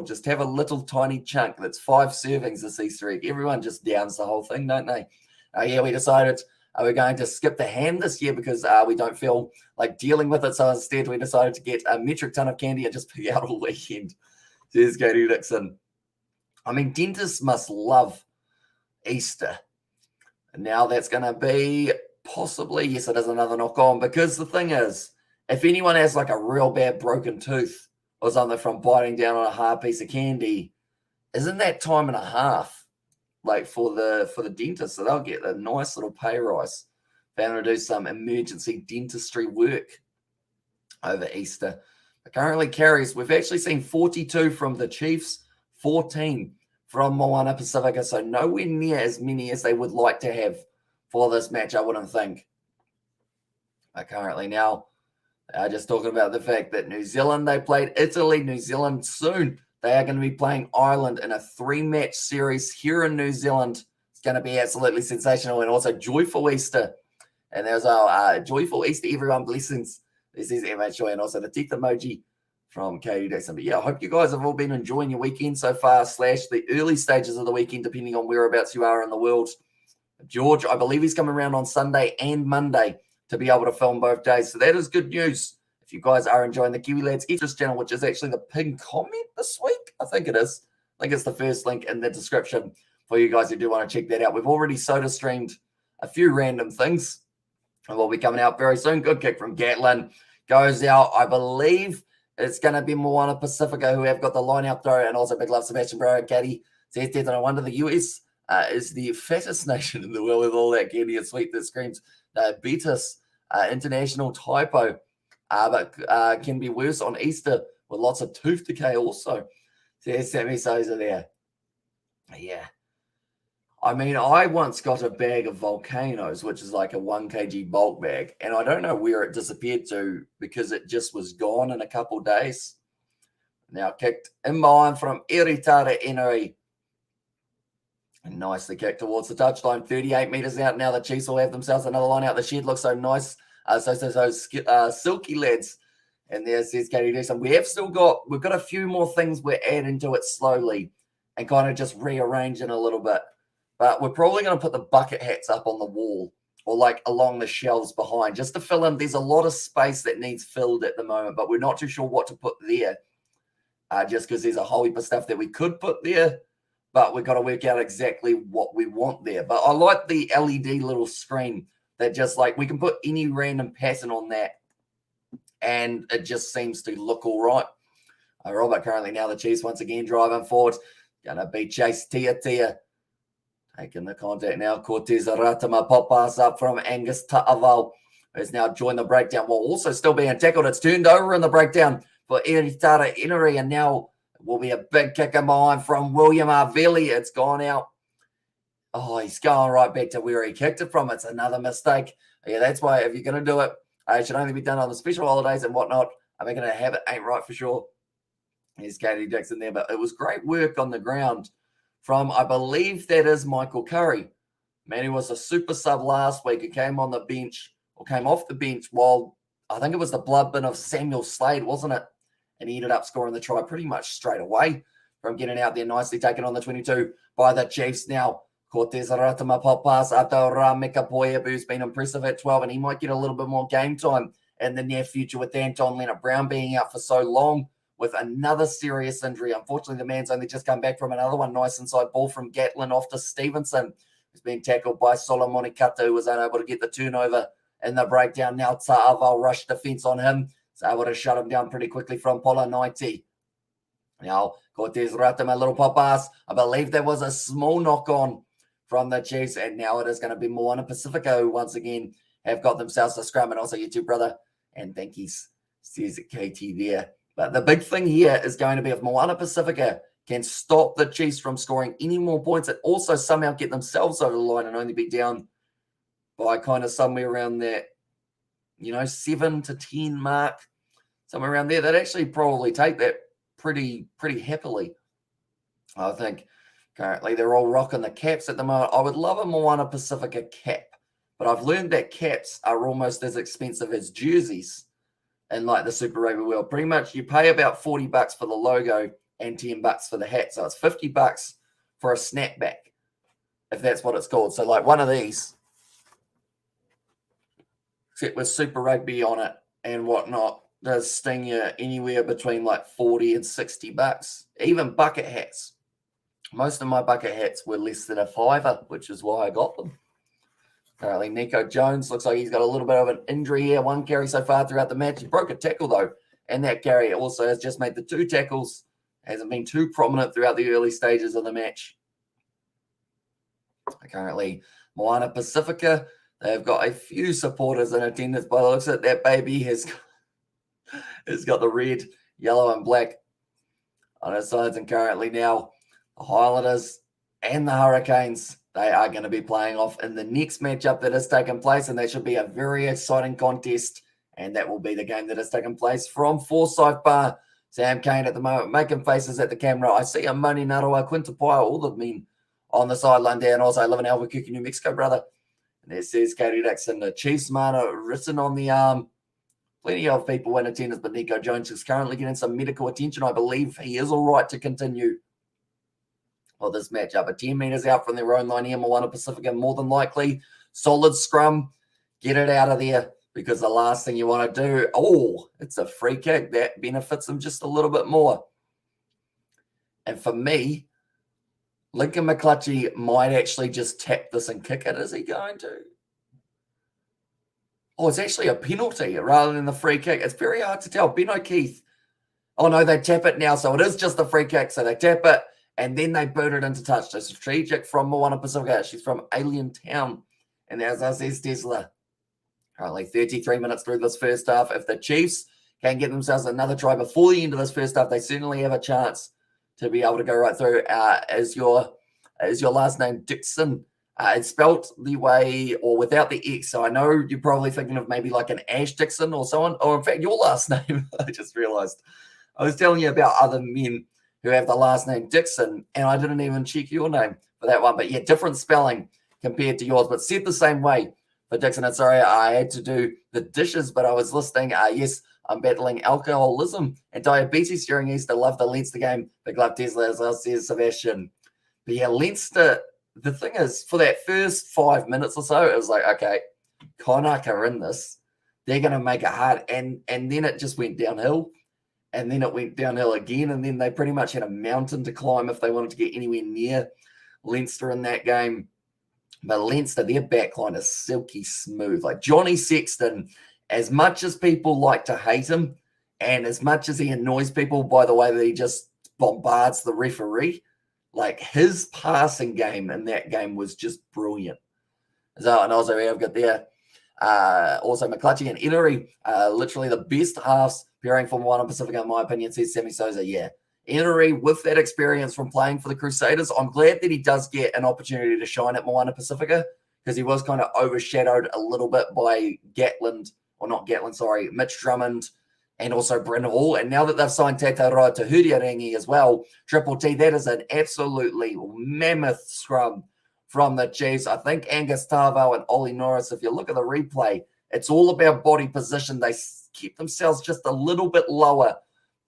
just have a little tiny chunk that's 5 servings this Easter egg. Everyone just downs the whole thing, don't they? We decided we're going to skip the ham this year because we don't feel like dealing with it. So instead, we decided to get a metric ton of candy and just pig out all weekend. There's Katie Dixon. Dentists must love Easter. And now that's going to be possibly, yes, it is another knock on, because the thing is, if anyone has like a real bad broken tooth or something from biting down on a hard piece of candy, isn't that time and a half like for the dentist? So they'll get a nice little pay rise. They're going to do some emergency dentistry work over Easter. But currently carries, we've actually seen 42 from the Chiefs, 14 from MOANA Pasifika. So nowhere near as many as they would like to have for this match, I wouldn't think. But currently now, just talking about the fact that New Zealand, they played Italy, New Zealand soon. They are going to be playing Ireland in a 3-match series here in New Zealand. It's going to be absolutely sensational and also joyful Easter. And there's our joyful Easter, everyone. Blessings. This is MHOI and also the teeth emoji from Katie Dixon. But yeah, I hope you guys have all been enjoying your weekend so far, / the early stages of the weekend, depending on whereabouts you are in the world. George, I believe he's coming around on Sunday and Monday to be able to film both days. So that is good news. If you guys are enjoying the Kiwi Lads Extras channel, which is actually the pinned comment this week, I think it is. I think it's the first link in the description for you guys who do want to check that out. We've already soda streamed a few random things, and we'll be coming out very soon. Good kick from Gatlin. Goes out, I believe it's going to be MOANA Pasifika who have got the line out throw, and also big love Sebastian Bro and Caddy. Says that no wonder the US is the fattest nation in the world with all that candy and sweet that screams diabetes. International typo, but can be worse on Easter with lots of tooth decay also. There's Sammy Souza there. Yeah. I once got a bag of volcanoes, which is like a 1 kg bulk bag, and I don't know where it disappeared to because it just was gone in a couple of days. Now kicked in behind from Eritara Enoi. And nicely kicked towards the touchline, 38 meters out. Now the Chiefs will have themselves another line out. The shed looks so nice. Silky lads. And there says Katie Dixon. We've got a few more things we're adding to it slowly and kind of just rearranging a little bit. But we're probably going to put the bucket hats up on the wall or like along the shelves behind just to fill in. There's a lot of space that needs filled at the moment, but we're not too sure what to put there just because there's a whole heap of stuff that we could put there. But we've got to work out exactly what we want there. But I like the LED little screen that just like we can put any random pattern on that and it just seems to look all right. Robert currently now the Chiefs once again driving forward. Going to be Chase Tia. Taking the contact now. Cortez Ratama pop pass up from Angus Ta'aval, who's now joined the breakdown while also still being tackled. It's turned over in the breakdown for Eritara Inari, and now it will be a big kick in behind from William Arveli. It's gone out. Oh, he's going right back to where he kicked it from. It's another mistake. Yeah, that's why if you're going to do it, it should only be done on the special holidays and whatnot. I'm going to have it ain't right for sure. Here's Katie Dixon there, but it was great work on the ground from, I believe that is Michael Curry. Man, he was a super sub last week. He came on the bench, or came off the bench while, I think it was the blood bin of Samuel Slade, wasn't it? And he ended up scoring the try pretty much straight away from getting out there nicely, taken on the 22 by the Chiefs now. Cortez Ratama pop pass after Rameka Poya, who's been impressive at 12, and he might get a little bit more game time in the near future with Anton Leonard-Brown being out for so long with another serious injury. Unfortunately, the man's only just come back from another one. Nice inside ball from Gatlin off to Stevenson, who's been tackled by Solomon Kata, who was unable to get the turnover in the breakdown. Now Ta'aval rush defense on him. He's able to shut him down pretty quickly from Pola 90. Now, Cortez Ratama, a little pop pass. I believe there was a small knock on from the Chiefs, and now it is going to be MOANA Pasifika, who once again have got themselves a scrum, and also you too, brother. And thank you, says KT there. But the big thing here is going to be if MOANA Pasifika can stop the Chiefs from scoring any more points and also somehow get themselves over the line and only be down by kind of somewhere around that, 7 to 10 mark, somewhere around there, they'd actually probably take that pretty happily. I think currently they're all rocking the caps at the moment. I would love a MOANA Pasifika cap, but I've learned that caps are almost as expensive as jerseys. And like the Super Rugby world, pretty much you pay about $40 for the logo and $10 for the hat. So it's $50 for a snapback, if that's what it's called. So like one of these, except with Super Rugby on it and whatnot, does sting you anywhere between like $40 and $60. Even bucket hats. Most of my bucket hats were less than $5, which is why I got them. Currently, Nico Jones looks like he's got a little bit of an injury here. One carry so far throughout the match. He broke a tackle, though, and that carry also has just made the 2 tackles. Hasn't been too prominent throughout the early stages of the match. Currently, MOANA Pasifika, they've got a few supporters in attendance. By the looks of it, that baby has got the red, yellow, and black on his sides. And currently now, the Highlanders and the Hurricanes, they are going to be playing off in the next matchup that has taken place, and that should be a very exciting contest, and that will be the game that has taken place from Forsyth Bar. Sam Kane at the moment making faces at the camera. I see a Mani Narawa, Quintapai, all the men on the sideline there, and also I live in Albuquerque, New Mexico, brother. And there says Katie Dixon, the Chiefs mana written on the arm. Plenty of people in attendance, but Nico Jones is currently getting some medical attention. I believe he is all right to continue this matchup. A 10 meters out from their own line here, MOANA Pasifika, more than likely. Solid scrum. Get it out of there, because the last thing you want to do, it's a free kick. That benefits them just a little bit more. And for me, Lincoln McClutchy might actually just tap this and kick it. Is he going to? It's actually a penalty rather than the free kick. It's very hard to tell. Ben O'Keefe. Oh, no, they tap it now. So it is just the free kick. So they tap it, and then they boot it into touch. So strategic from MOANA Pasifika. She's from Alien Town. And as I says, Tesla, currently 33 minutes through this first half. If the Chiefs can get themselves another try before the end of this first half, they certainly have a chance to be able to go right through. Is your last name Dixon? It's spelt the way, or without the X. So I know you're probably thinking of maybe like an Ash Dixon or someone. Or in fact, your last name. I just realized. I was telling you about other men who have the last name Dixon, and I didn't even check your name for that one. But yeah, different spelling compared to yours, but said the same way for Dixon. And sorry, I had to do the dishes, but I was listening. Yes, I'm battling alcoholism and diabetes during Easter. Love the Leinster game. Big love Tesla, as well, says Sebastian. But yeah, Leinster, the thing is, for that first 5 minutes or so, it was like, okay, Connacht are in this. They're going to make it hard. And then it just went downhill. And then it went downhill again. And then they pretty much had a mountain to climb if they wanted to get anywhere near Leinster in that game. But Leinster, their backline is silky smooth. Like Johnny Sexton, as much as people like to hate him, and as much as he annoys people by the way that he just bombards the referee, like his passing game in that game was just brilliant. So, and also I've got there also McClutchy and Innery, literally the best halves pairing for MOANA Pasifika, in my opinion, says Sammy Souza. Yeah. Innery, with that experience from playing for the Crusaders, I'm glad that he does get an opportunity to shine at MOANA Pasifika, because he was kind of overshadowed a little bit by Mitch Drummond and also Bryn Hall. And now that they've signed Tataroa Tahuriarangi as well, Triple T, that is an absolutely mammoth scrum from the Chiefs. I think Angus Tavo and Ollie Norris, if you look at the replay, it's all about body position. They keep themselves just a little bit lower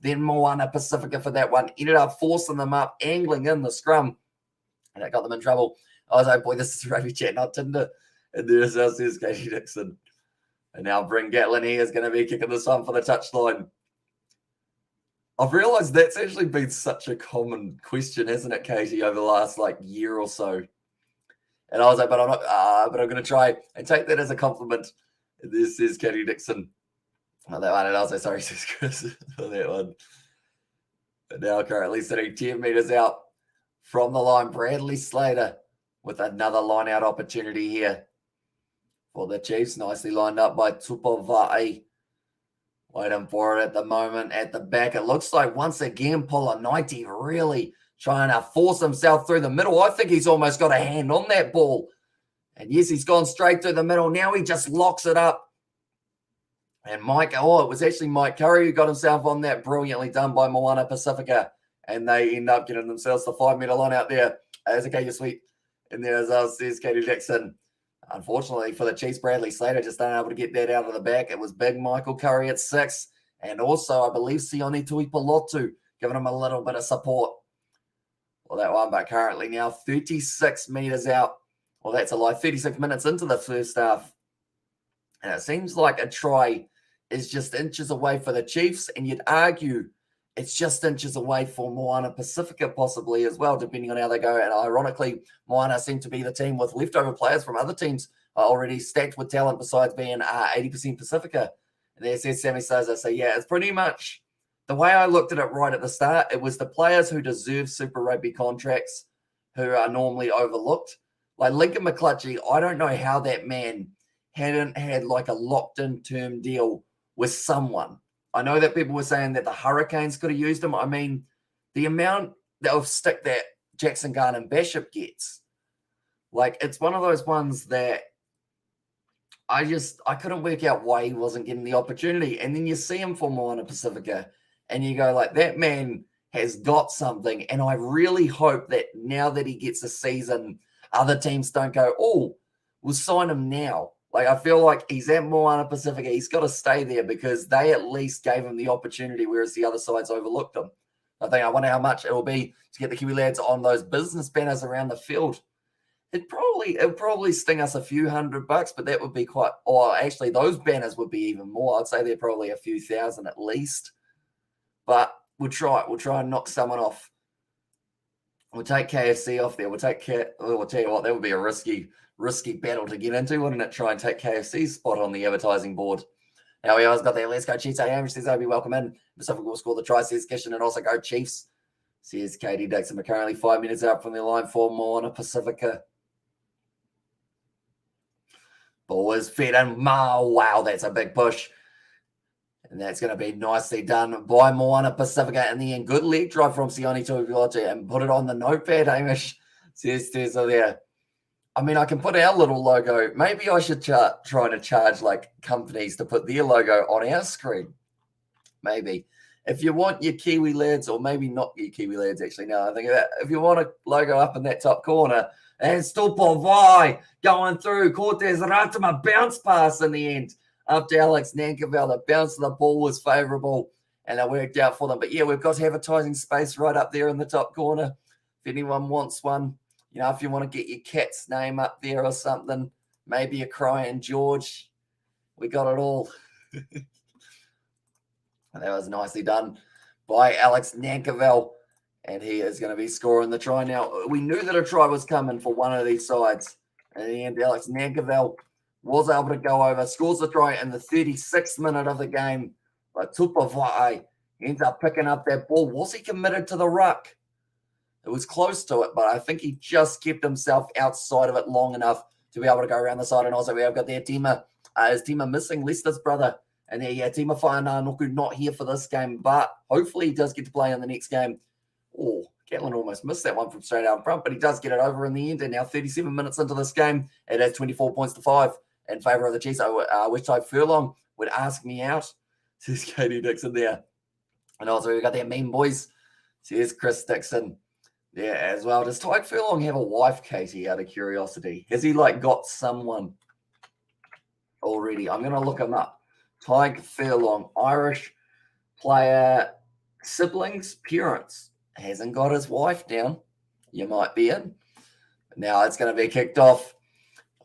than MOANA Pasifika for that one. Ended up forcing them up, angling in the scrum, and it got them in trouble. I was like, boy, this is Rugby Chat, not Tinder. And there's Katie Dixon. And now Bryn Gatlin here is going to be kicking this one for the touchline. I've realised that's actually been such a common question, hasn't it, Katie, over the last year or so. And I was like, but I'm not, but I'm going to try and take that as a compliment. And this is Katie Dixon. On that one, and also sorry, says Chris for that one. But now currently sitting 10 meters out from the line, Bradley Slater with another line out opportunity here for the Chiefs. Nicely lined up by Tupavai. Waiting for it at the moment at the back. It looks like once again, Polonite really trying to force himself through the middle. I think he's almost got a hand on that ball. And yes, he's gone straight through the middle. Now he just locks it up. And it was actually Mike Curry who got himself on that. Brilliantly done by MOANA Pasifika. And they end up getting themselves the 5-meter line out there. As a Katie Sweet. And there, as says Katie Dixon. Unfortunately for the Chiefs, Bradley Slater just unable to get that out of the back. It was big Michael Curry at 6. And also, I believe, Sione Tuipulotu giving him a little bit of support. Well, that one, but currently now 36 meters out. Well, that's a lie. 36 minutes into the first half. And it seems like a try is just inches away for the Chiefs, and you'd argue it's just inches away for MOANA Pasifika possibly as well, depending on how they go. And ironically, MOANA seem to be the team with leftover players from other teams already stacked with talent besides being 80% Pacifica. And there says Sammy Souza. So, yeah, it's pretty much the way I looked at it right at the start. It was the players who deserve Super Rugby contracts who are normally overlooked. Like Lincoln McClutchy, I don't know how that man hadn't had a locked-in term deal with someone. I know that people were saying that the Hurricanes could have used him. I mean, the amount of stick that Jackson Garn and Bishop gets, it's one of those ones that I couldn't work out why he wasn't getting the opportunity. And then you see him for MOANA Pasifika, and you go that man has got something. And I really hope that now that he gets a season, other teams don't go, oh, we'll sign him now. I feel like he's at MOANA Pasifika. He's got to stay there because they at least gave him the opportunity, whereas the other sides overlooked him. I wonder how much it will be to get the Kiwi lads on those business banners around the field. It'll probably sting us a few $100, but that would be quite. Or actually, those banners would be even more. I'd say they're probably a few thousand at least. But we'll try it. We'll try and knock someone off. We'll take KFC off there. We'll tell you what, that would be a risky battle to get into, wouldn't it? Try and take KFC's spot on the advertising board. Now we always got there. Let's go Chiefs. Which says I'll be welcome in. Pacific will score the try, says Kishan, and also go Chiefs. Says Katie Dixon. We're currently 5 minutes out from the line for MOANA Pasifika. Ball is fed in. Wow, that's a big push. And that's going to be nicely done by MOANA Pasifika in the end. Good leg drive from Sione Tuipulotu and put it on the notepad, Hamish. Says Tessa there. I mean, I can put our little logo. Maybe I should try to charge companies to put their logo on our screen. Maybe. If you want your Kiwi lads, or maybe not your Kiwi lads, actually, now I think of that. If you want a logo up in that top corner, and Stupovai going through, Cortez Ratama bounce pass in the end. Up to Alex Nankerville, the bounce of the ball was favourable, and it worked out for them. But, yeah, we've got advertising space right up there in the top corner. If anyone wants one, if you want to get your cat's name up there or something, maybe a crying George, we got it all. And that was nicely done by Alex Nankerville, and he is going to be scoring the try now. We knew that a try was coming for one of these sides, And Alex Nankerville was able to go over, scores the try in the 36th minute of the game. But Tupavai ends up picking up that ball. Was he committed to the ruck? It was close to it, but I think he just kept himself outside of it long enough to be able to go around the side. And also we have got their Tima, his Tima missing, Leicester's brother. And Tima Whainanoku not here for this game, but hopefully he does get to play in the next game. Oh, Gatlin almost missed that one from straight out in front, but he does get it over in the end. And now 37 minutes into this game, it has 24 points to 5 in favour of the Chiefs. I wish Ty Furlong would ask me out. Says Katie Dixon there. And also we've got their mean boys. Says Chris Dixon. Yeah, as well. Does Tyke Furlong have a wife, Katie, out of curiosity? Has he, got someone already? I'm going to look him up. Tyke Furlong, Irish player, siblings, parents. Hasn't got his wife down. You might be in. Now it's going to be kicked off.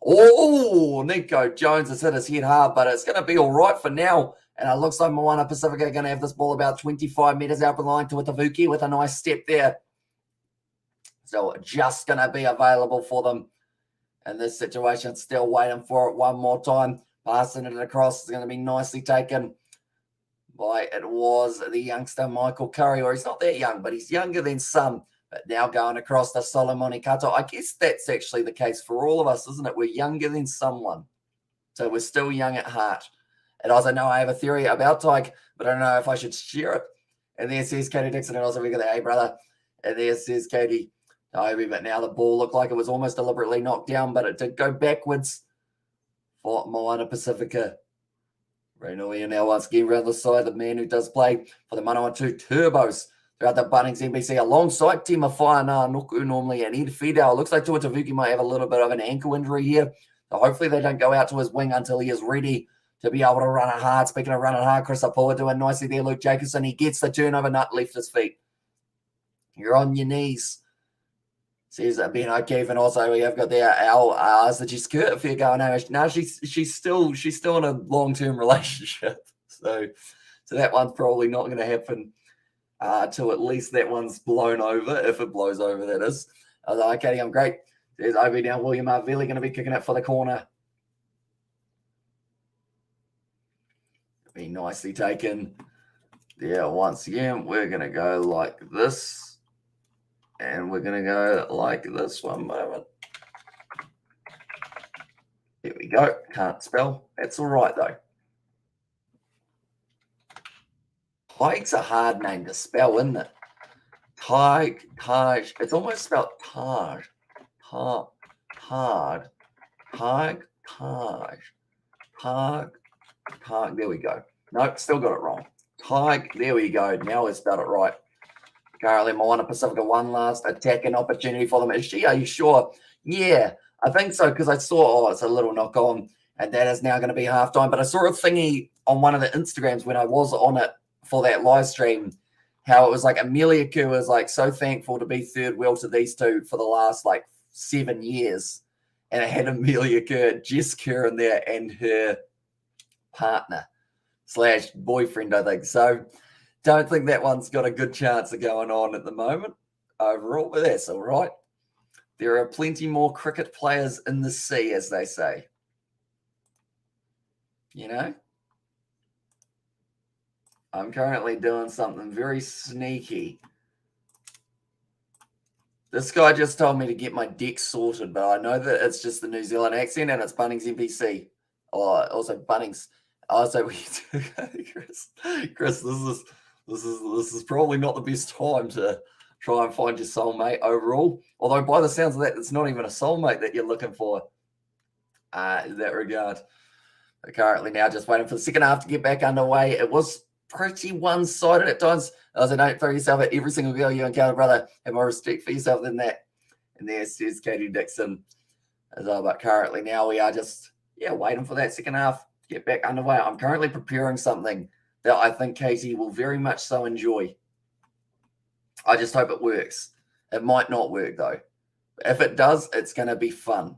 Oh, Nico Jones has hit his head hard, but it's going to be all right for now. And it looks like MOANA Pacifica are going to have this ball about 25 metres out the line to Tavuki with a nice step there. So just going to be available for them in this situation. Still waiting for it one more time. Passing it across is going to be nicely taken by, it was the youngster Michael Curry, or he's not that young, but he's younger than some. But now going across to Solomoni Kato. I guess that's actually the case for all of us, isn't it? We're younger than someone. So we're still young at heart. And also know I have a theory about Tyke, but I don't know if I should share it. And there says Katie Dixon, and also we got the hey brother. And there says Katie. But now the ball looked like it was almost deliberately knocked down, but it did go backwards for MOANA Pacifica. Renoia now once again around the side, the man who does play for the Manawatu Turbos throughout the Bunnings NBC alongside Tima Whainanoku normally and Ed Fidel. Looks like Tua Tavuki might have a little bit of an ankle injury here. So hopefully they don't go out to his wing until he is ready to be able to run it hard. Speaking of running hard, Chris Apua doing nicely there. Luke Jacobson, he gets the turnover, nut left his feet. You're on your knees. Says Ben O'Keefe, and also we have got there Al the Jessica Fair going. No, she's still in a long-term relationship. So that one's probably not going to happen till at least that one's blown over, if it blows over, that is. Okay, I'm great. There's Obi down. William Arvelli going to be kicking it for the corner. Be nicely taken. Yeah, once again, we're going to go like this. And we're going to go like this one moment. There we go. Can't spell. That's all right, though. Tyke's a hard name to spell, isn't it? Tyke, Taj. It's almost spelled Taj. Hard. Tyke, Taj. Tyke. There we go. Nope, still got it wrong. Tyke. There we go. Now we spelled it right. Currently, MOANA Pacifica, one last attacking opportunity for them. Is she? Are you sure? Yeah, I think so, because I saw, it's a little knock on, and that is now going to be halftime. But I saw a thingy on one of the Instagrams when I was on it for that live stream, how it was like Amelia Kerr was like so thankful to be third wheel to these two for the last 7 years. And it had Amelia Kerr, Jess Kerr in there, and her partner / boyfriend, I think. So don't think that one's got a good chance of going on at the moment overall, but that's all right. There are plenty more cricket players in the sea, as they say. You know? I'm currently doing something very sneaky. This guy just told me to get my deck sorted, but I know that it's just the New Zealand accent and it's Bunnings NPC. Oh, also Bunnings. Also, Chris, this is probably not the best time to try and find your soulmate overall. Although by the sounds of that, it's not even a soulmate that you're looking for in that regard. But currently now just waiting for the second half to get back underway. It was pretty one-sided at times. So don't throw yourself at every single girl you encounter, brother. Have more respect for yourself than that. And there says Katie Dixon as well. But currently now we are just, waiting for that second half to get back underway. I'm currently preparing something that I think Katie will very much so enjoy. I just hope it works. It might not work, though. If it does, it's going to be fun.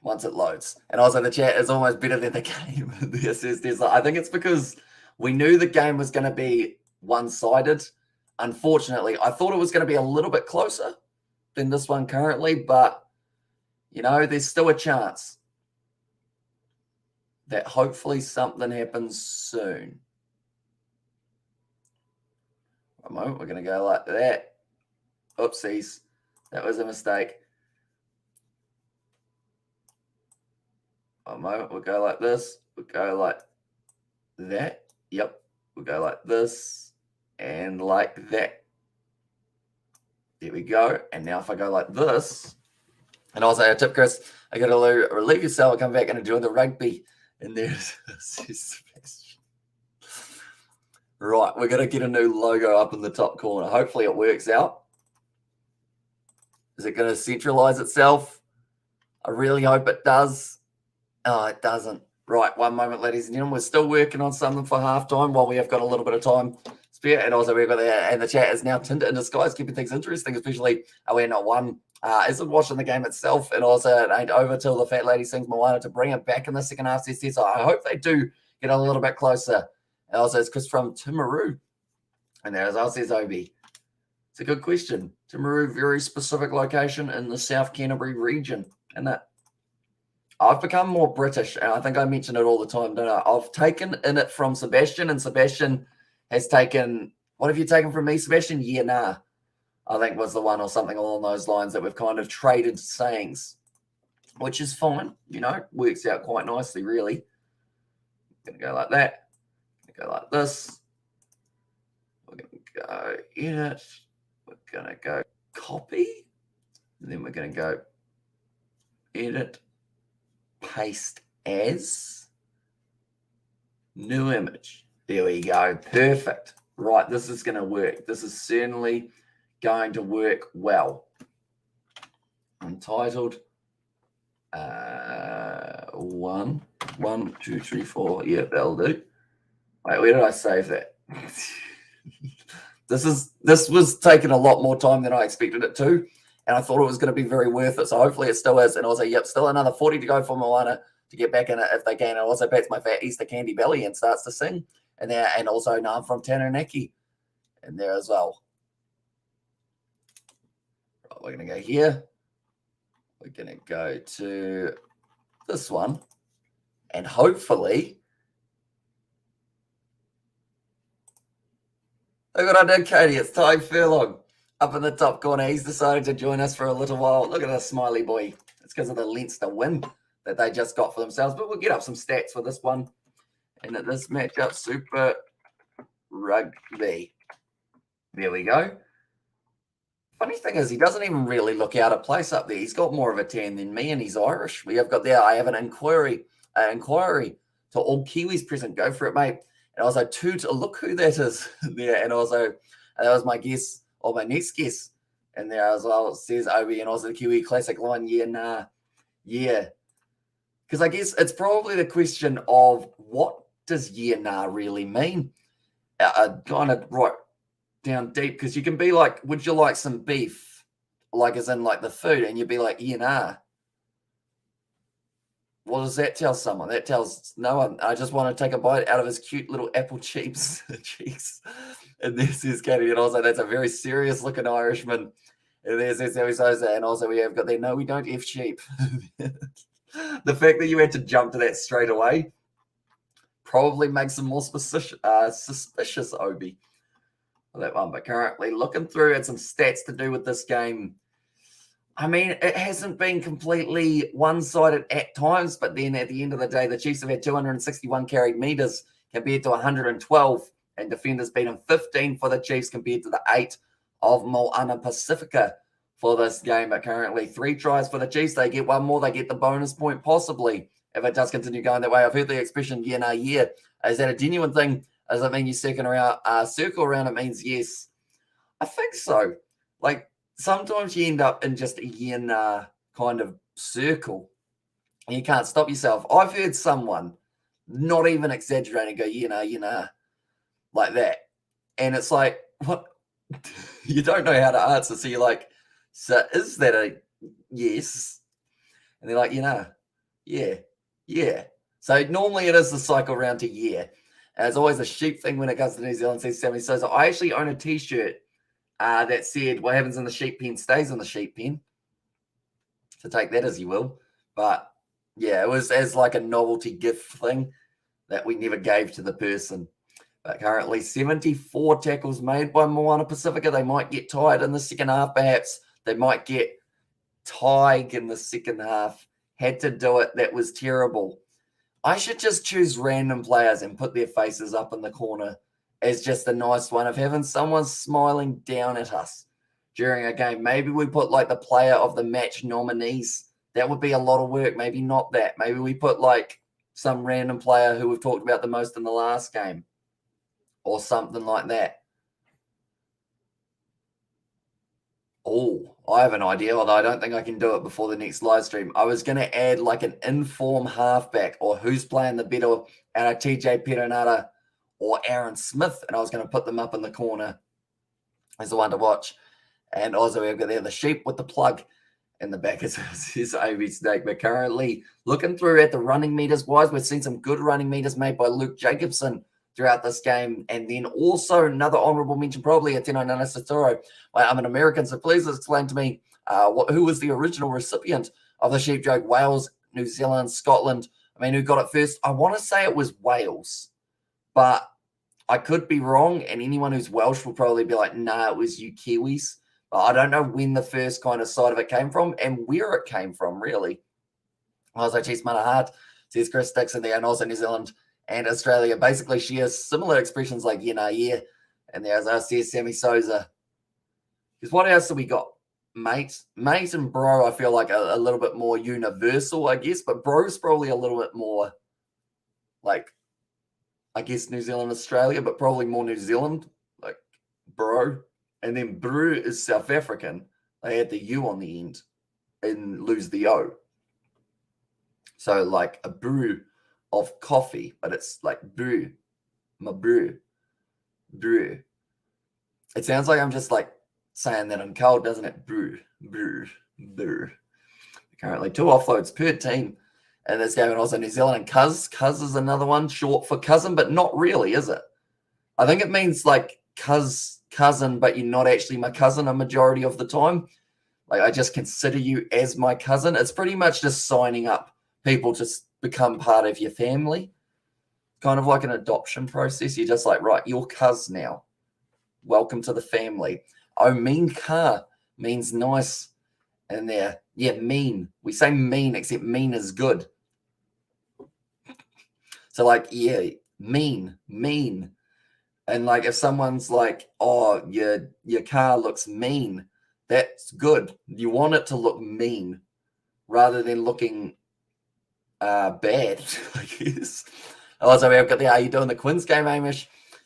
Once it loads. And also the chat is almost better than the game. I think it's because we knew the game was going to be one-sided. Unfortunately, I thought it was going to be a little bit closer than this one currently, but, you know, there's still a chance that hopefully something happens soon. A moment, we're going to go like that. Oopsies. That was a mistake. A moment, we'll go like this. We'll go like that. Yep. We'll go like this and like that. There we go. And now if I go like this, and also a tip, Chris, I got to relieve yourself and come back and enjoy the rugby. And there's right, we're going to get a new logo up in the top corner. Hopefully it works out. Is it going to centralize itself? I really hope it does. Oh, it doesn't. Right, one moment, ladies and gentlemen. We're still working on something for halftime while we have got a little bit of time spare. And also we've got that, and the chat is now tinted in disguise, keeping things interesting, especially when one isn't watching the game itself. And also it ain't over till the fat lady sings Moana to bring it back in the second half. So I hope they do get a little bit closer. And also it's Chris from Timaru. And there's us, says Obi. It's a good question. Timaru, very specific location in the South Canterbury region. And that I've become more British, and I think I mention it all the time, don't I? I've taken in it from Sebastian, and Sebastian has taken, what have you taken from me, Sebastian? Yeah, nah, I think was the one, or something along those lines, that we've kind of traded sayings, which is fine, you know, works out quite nicely, really. I'm going to go like that. I'm going to go like this. We're going to go edit. We're going to go copy. And then we're going to go edit. Paste as new image. There we go. Perfect. Right, this is going to work. This is certainly going to work well. Untitled 1, 2, 3, 4. Yeah, that'll do. Wait, where did I save that? This was taking a lot more time than I expected it to. And I thought it was going to be very worth it. So hopefully it still is. And also, yep, still another 40 to go for Moana to get back in it if they can. And also pats my fat Easter candy belly and starts to sing. And there, and also now I'm from Taranaki in there as well. Right, we're going to go here. We're going to go to this one. And hopefully, look what I did, Katie. It's Ty Furlong. Up in the top corner, he's decided to join us for a little while. Look at that smiley boy. It's because of the Leinster win that they just got for themselves. But we'll get up some stats for this one. And at this matchup, Super Rugby. There we go. Funny thing is, he doesn't even really look out of place up there. He's got more of a tan than me, and he's Irish. We have got there. I have an inquiry to all Kiwis present. Go for it, mate. And also, look who that is there. And also, that was my guess. Or my next guess in there as well, says Obi, and also the Kiwi classic line, yeah, nah, yeah. Because I guess it's probably the question of what does yeah, nah really mean? Kind of right down deep, because you can be like, would you like some beef? Like as in like the food, and you'd be like, yeah, nah. What does that tell someone? That tells no one. I just want to take a bite out of his cute little apple cheeks. And this is Katie, and also that's a very serious looking Irishman. And there's how he says that. And also we have got there, no, we don't F sheep. The fact that you had to jump to that straight away probably makes them more suspicious, Obi. That one. But currently looking through at some stats to do with this game. I mean, it hasn't been completely one-sided at times, but then at the end of the day, the Chiefs have had 261 carried meters compared to 112, and defenders beaten 15 for the Chiefs compared to the 8 of MOANA Pasifika for this game. But currently 3 tries for the Chiefs. They get one more. They get the bonus point possibly if it does continue going that way. I've heard the expression, yeah, no, yeah. Is that a genuine thing? Does that mean you circle around? It means yes. I think so. Like, sometimes you end up in just a yeah, kind of circle and you can't stop yourself. I've heard someone, not even exaggerating, go, yeah, like that. And it's like, what? You don't know how to answer. So you're like, so is that a yes? And they're like, yeah. So normally it is the cycle round to yeah. And it's always a sheep thing when it comes to New Zealand. Says Sammy. So I actually own a T-shirt that said, what happens in the sheep pen stays in the sheep pen. So take that as you will. But yeah, it was as like a novelty gift thing that we never gave to the person. But currently 74 tackles made by MOANA Pasifika. They might get tired in the second half, perhaps. They might get tied in the second half. Had to do it. That was terrible. I should just choose random players and put their faces up in the corner as just a nice one of having someone smiling down at us during a game. Maybe we put like the player of the match nominees. That would be a lot of work. Maybe not that. Maybe we put like some random player who we've talked about the most in the last game or something like that. Oh, I have an idea, although I don't think I can do it before the next live stream. I was going to add like an inform halfback or who's playing the better out of TJ Perenara or Aaron Smith, and I was going to put them up in the corner as the one to watch. And also we've got there the sheep with the plug in the back is OB Snake. But currently looking through at the running meters wise, we've seen some good running meters made by Luke Jacobson throughout this game. And then also another honourable mention, probably Atino Nanasatoro. I'm an American, so please explain to me who was the original recipient of the sheep joke. Wales, New Zealand, Scotland. I mean, who got it first? I want to say it was Wales, but I could be wrong. And anyone who's Welsh will probably be like, nah, it was you Kiwis. But I don't know when the first kind of side of it came from and where it came from, really. Also, Chiefs Mana Hart says Chris Dixon there, and also New Zealand and Australia basically share similar expressions like yeah. And there's says Sammy Souza. Because what else do we got? Mate and bro, I feel like a little bit more universal, I guess. But bro's probably a little bit more like, I guess, New Zealand, Australia, but probably more New Zealand, like bro. And then brew is South African. They add the U on the end and lose the O. So like a brew of coffee, but it's like brew, my brew. It sounds like I'm just like saying that I'm cold, doesn't it? Brew. Currently 2 offloads per team in this game, and also New Zealand and Cuz. Cuz is another one, short for cousin, but not really, is it? I think it means like cousin, but you're not actually my cousin a majority of the time. Like I just consider you as my cousin. It's pretty much just signing up people to become part of your family. Kind of like an adoption process. You're just like, right, you're cuz now. Welcome to the family. Oh, mean car means nice in there. Yeah, mean. We say mean, except mean is good. So like, yeah, mean. And like if someone's like, oh, your car looks mean, that's good. You want it to look mean rather than looking bad, I guess. Also, we've got the Are You Doing the Quins game, Amish?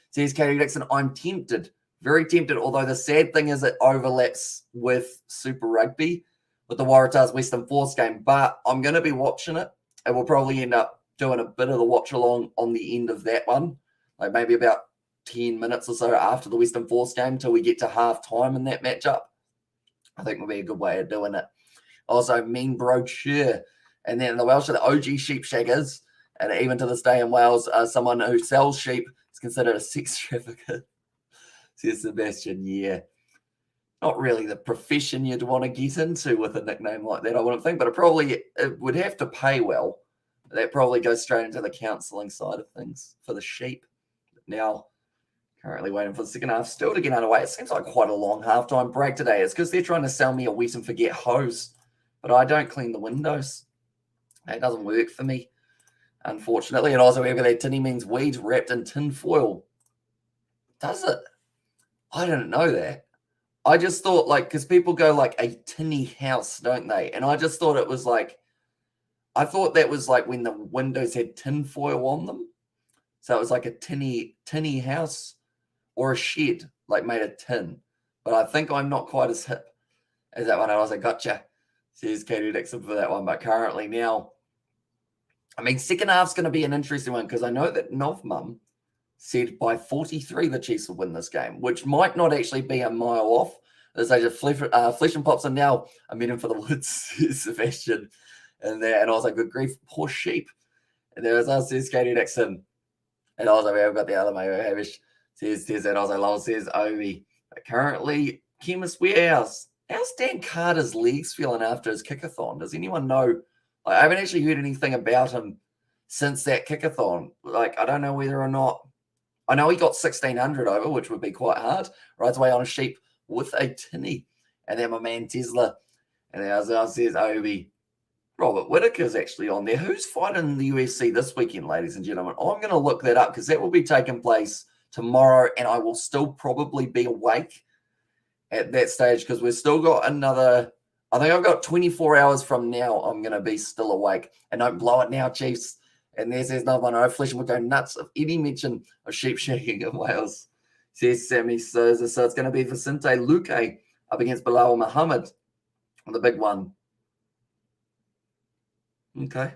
Says Katie Dixon, I'm tempted. Very tempted, although the sad thing is it overlaps with Super Rugby, with the Waratahs Western Force game. But I'm going to be watching it, and we'll probably end up doing a bit of the watch along on the end of that one, like maybe about 10 minutes or so after the Western Force game till we get to half time in that matchup. I think will be a good way of doing it. Also, Mean Bro Cheer. And then in the Welsh are the OG sheep shaggers. And even to this day in Wales, someone who sells sheep is considered a sex trafficker. Says Sebastian, yeah. Not really the profession you'd want to get into with a nickname like that, I wouldn't think. But it would have to pay well. That probably goes straight into the counselling side of things for the sheep. Now, currently waiting for the second half still to get underway. It seems like quite a long halftime break today. It's because they're trying to sell me a wet and forget hose, but I don't clean the windows. That doesn't work for me, unfortunately. And also, we've got that tinny means weed wrapped in tin foil. Does it? I didn't know that. I just thought, like, because people go like a tinny house, don't they? And I just thought it was like, I thought that was like when the windows had tin foil on them. So it was like a tinny house or a shed, like made of tin. But I think I'm not quite as hip as that one. I was like, gotcha. Says Katie Dixon for that one. But currently now, I mean, second half's going to be an interesting one because I know that Novmum said by 43 the Chiefs will win this game, which might not actually be a mile off. There's just Flesh and Pops, and now I'm in for the woods, Sebastian. And I was like, good grief, poor sheep. And there was us, says Katie Dixon. And I was like, we've got the other mate, Hamish says, and I was like, Lowell says, Obi. But currently, Chemist, how's Dan Carter's legs feeling after his kickathon? Does anyone know? I haven't actually heard anything about him since that kickathon. Like, I don't know whether or not. I know he got 1,600 over, which would be quite hard. Rides away on a sheep with a tinny. And then my man Tesla. And as I says, Obi, Robert Whittaker's actually on there. Who's fighting in the UFC this weekend, ladies and gentlemen? I'm going to look that up because that will be taking place tomorrow, and I will still probably be awake at that stage because we've still got another, I think I've got 24 hours from now. I'm going to be still awake. And don't blow it now, Chiefs. And there's another one. I Flesh would go nuts if any mention of sheep shearing in Wales. Says Sammy Souza. So it's going to be Vicente Luque up against Bilal Muhammad on the big one. Okay.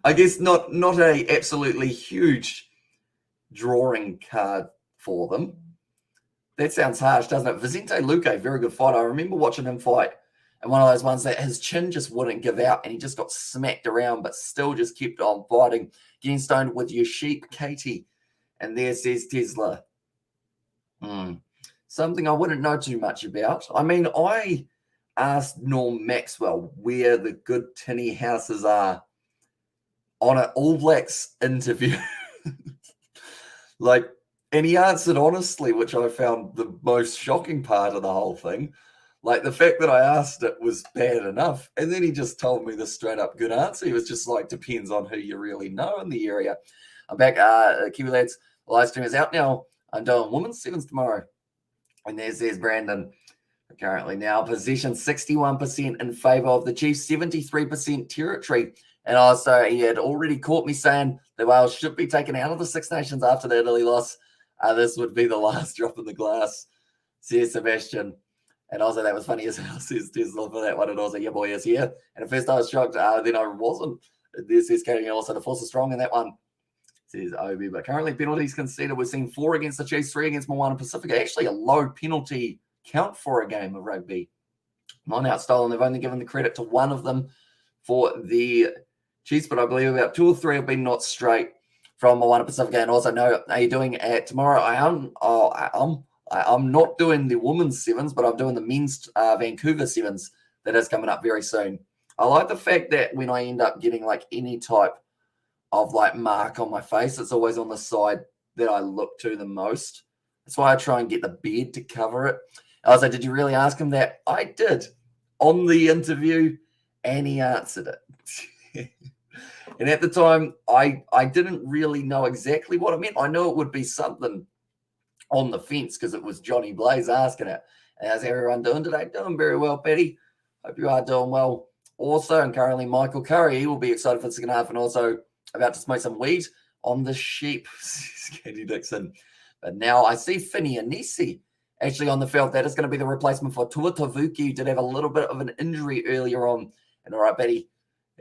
I guess not a absolutely huge drawing card for them. That sounds harsh, doesn't it? Vicente Luque, very good fighter. I remember watching him fight, and one of those ones that his chin just wouldn't give out, and he just got smacked around, but still just kept on fighting. Getting stoned with your sheep, Katie. And there says Tesla. Something I wouldn't know too much about. I mean, I asked Norm Maxwell where the good tinny houses are on an All Blacks interview. And he answered honestly, which I found the most shocking part of the whole thing. Like, the fact that I asked it was bad enough. And then he just told me the straight up good answer. He was just like, depends on who you really know in the area. I'm back. Kiwi Lads, the live stream is out now. I'm doing women's sevens tomorrow. And there's Brandon. Currently now possession 61% in favour of the Chiefs, 73% territory. And also he had already caught me saying the Wales should be taken out of the Six Nations after the Italy loss. This would be the last drop in the glass, says Sebastian. And also that was funny as hell, says Tesla for that one. And also, yeah, boy, is here. And at first I was shocked, then I wasn't. This is carrying also the force is strong in that one, says Obi. But currently penalties conceded. We're seeing 4 against the Chiefs, 3 against MOANA Pasifika. Actually a low penalty count for a game of rugby. 9 out stolen. They've only given the credit to one of them for the Chiefs, but I believe about 2 or 3 have been not straight from MOANA Pasifika. And also, no, are you doing it tomorrow? I'm not doing the women's sevens, but I'm doing the men's Vancouver sevens that is coming up very soon. I like the fact that when I end up getting like any type of like mark on my face, it's always on the side that I look to the most. That's why I try and get the beard to cover it. I was like, did you really ask him that? I did on the interview, and he answered it. And at the time, I didn't really know exactly what it meant. I knew it would be something on the fence because it was Johnny Blaze asking it. And how's everyone doing today? Doing very well, Betty. Hope you are doing well. Also, and currently Michael Curry, he will be excited for the second half and also about to smoke some weed on the sheep, Katie Dixon. But now I see Finney Anisi actually on the field. That is going to be the replacement for Tuatavuki, who did have a little bit of an injury earlier on. And all right, Betty.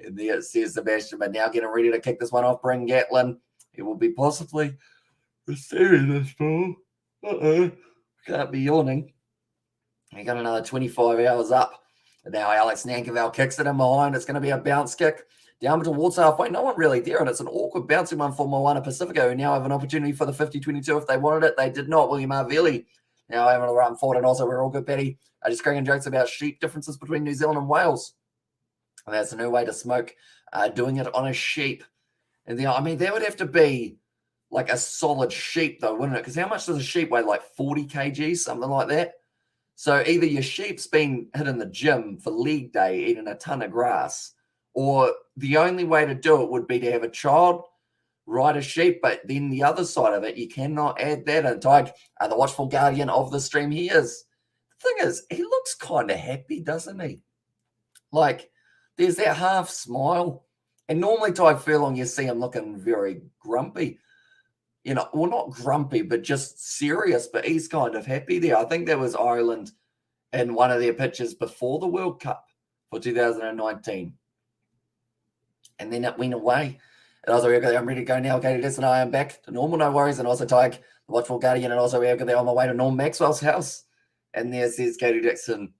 And there it says Sebastian, but now getting ready to kick this one off. Bring Gatlin. He will be possibly receiving this ball. Can't be yawning. He got another 25 hours up. And now Alex Nankerville kicks it in behind. It's going to be a bounce kick down towards halfway. No one really there, and it's an awkward bouncing one for MOANA Pasifika, who now have an opportunity for the 50-22 if they wanted it. They did not. William Arveli now having a run forward, and also we're all good, Betty. Just cracking jokes about sheep differences between New Zealand and Wales. And that's a new way to smoke, doing it on a sheep. And then, I mean, that would have to be like a solid sheep, though, wouldn't it? Because how much does a sheep weigh? Like 40 kgs, something like that. So either your sheep's been hit in the gym for leg day eating a ton of grass, or the only way to do it would be to have a child ride a sheep. But then the other side of it, you cannot add that in. Tyke, the watchful guardian of the stream, he is. The thing is, he looks kind of happy, doesn't he? Like, there's that half smile. And normally Tyke Furlong, you see him looking very grumpy. You know, well, not grumpy, but just serious. But he's kind of happy there. I think that was Ireland in one of their pictures before the World Cup for 2019. And then it went away. And I was like, okay, I'm ready to go now. Okay, listen, I am back to normal, no worries. And also Tyke, the watchful guardian, and also we're there on my way to Norm Maxwell's house. And there says Katie Dixon.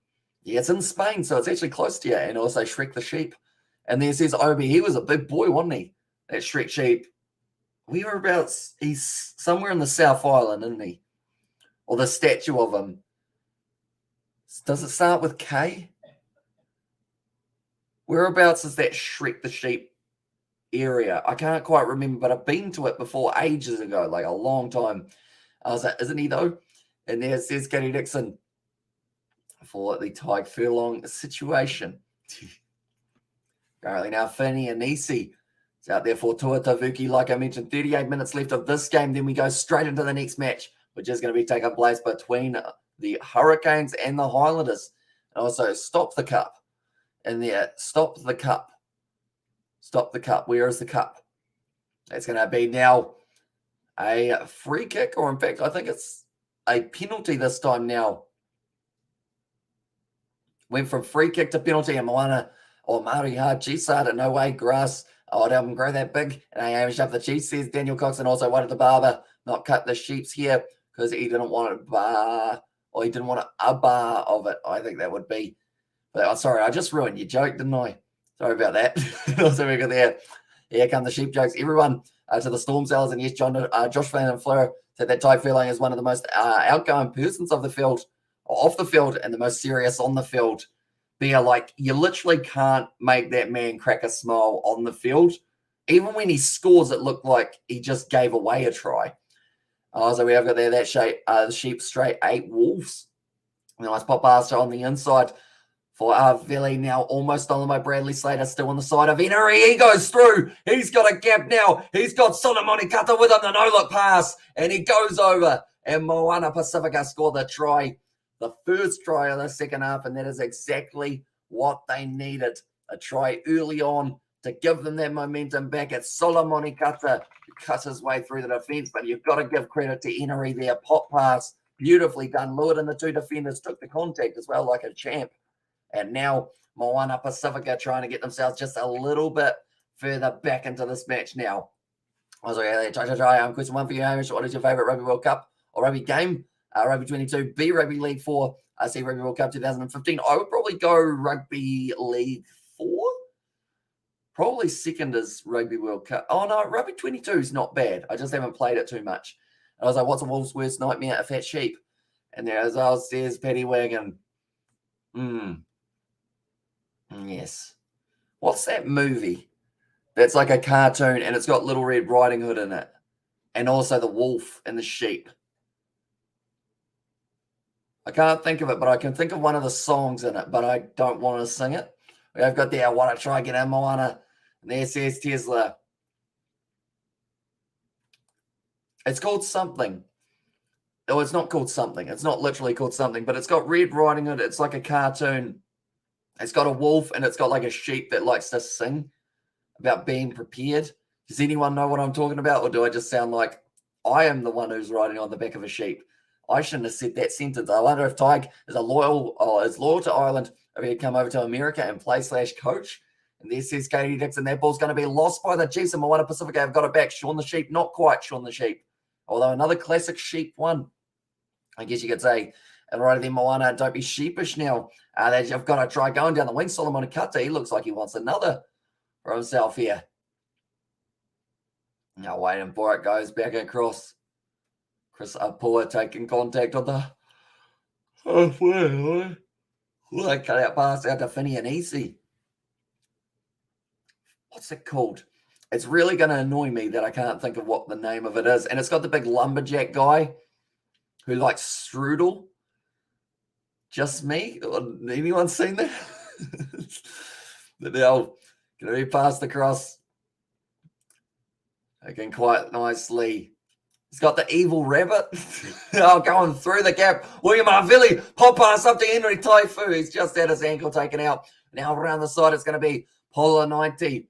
Yeah, it's in Spain, so it's actually close to you. And also Shrek the sheep. And there says Obi, he was a big boy, wasn't he? That Shrek sheep. We were he's somewhere in the South Island, isn't he? Or the statue of him Does it start with K? Whereabouts is that Shrek the Sheep area? I can't quite remember, but I've been to it before ages ago, like a long time. I was like, isn't he though? And there says Katie Dixon for the Tyke Furlong situation. Apparently now Finney and Nisi is out there for Tua Tavuki. Like I mentioned, 38 minutes left of this game. Then we go straight into the next match, which is going to be taking place between the Hurricanes and the Highlanders. And also Stop the Cup. And there, Stop the Cup. Stop the Cup. Where is the cup? It's going to be now a free kick, or in fact, I think it's a penalty this time now. Went from free kick to penalty, and Moana or Mariha Chisada, no way, grass. Oh, I'd help him grow that big. And I am up the Chiefs, says Daniel Cox, and also wanted the barber not cut the sheeps here because he didn't want a bar, or he didn't want a bar of it. I think that would be. But oh, sorry, I just ruined your joke, didn't I? Sorry about that. Also, we got there. Here come the sheep jokes. Everyone to the Storm Sellers, and yes, Josh Van and Fleur said that Tyke Furlong is one of the most outgoing persons of the field, or off the field, and the most serious on the field. They're like, you literally can't make that man crack a smile on the field. Even when he scores, it looked like he just gave away a try. So we have got there that shape, the sheep straight 8 Wolves. Nice pop pass on the inside for Vili, now almost stolen by Bradley Slater, still on the side of Enery. He goes through. He's got a gap now. He's got Solomoni Kata with him, the no-look pass, and he goes over. And Moana Pasifika score the try, the first try of the second half, and that is exactly what they needed. A try early on to give them that momentum back. It's Solomoni Kata who cuts his way through the defence, but you've got to give credit to Enery there. Pop pass, beautifully done. Lured, and the 2 defenders took the contact as well like a champ. And now Moana Pasifika trying to get themselves just a little bit further back into this match now. Question 1 for you, Hamish. What is your favourite Rugby World Cup or rugby game? Rugby 22, B Rugby League 4, C Rugby World Cup 2015. I would probably go Rugby League 4. Probably second is Rugby World Cup. Oh, no, Rugby 22 is not bad. I just haven't played it too much. And I was like, what's a wolf's worst nightmare? A fat sheep. And there as well says Paddy Wagon. Yes. What's that movie that's like a cartoon and it's got Little Red Riding Hood in it? And also the wolf and the sheep. I can't think of it, but I can think of one of the songs in it, but I don't want to sing it. I've got there, I want to try and get in Moana. And there says Tesla. It's called something. Oh, it's not called something. It's not literally called something, but it's got Red Riding Hood. It's like a cartoon. It's got a wolf and it's got like a sheep that likes to sing about being prepared. Does anyone know what I'm talking about? Or do I just sound like I am the one who's riding on the back of a sheep? I shouldn't have said that sentence. I wonder if Tyke is loyal to Ireland, if he'd come over to America and play /coach. And there says Katie Dixon, that ball's going to be lost by the Chiefs, and Moana Pasifika have got it back. Shaun the Sheep, not quite Shaun the Sheep. Although another classic sheep one, I guess you could say. And right then, Moana, don't be sheepish now. You've got to try going down the wing. Solomon Kata, he looks like he wants another for himself here. Now waiting for it, goes back across. Chris Apua taking contact on the halfway. Cut out pass out to Finney and Easy. What's it called? It's really going to annoy me that I can't think of what the name of it is. And it's got the big lumberjack guy who likes strudel. Just me? Anyone seen that? But now going to be passed across. Again, quite nicely. He's got the evil rabbit. Going through the gap. William Arvilli, pop pass up to Henry Taifu. He's just had his ankle taken out. Now around the side, it's going to be Polo 90.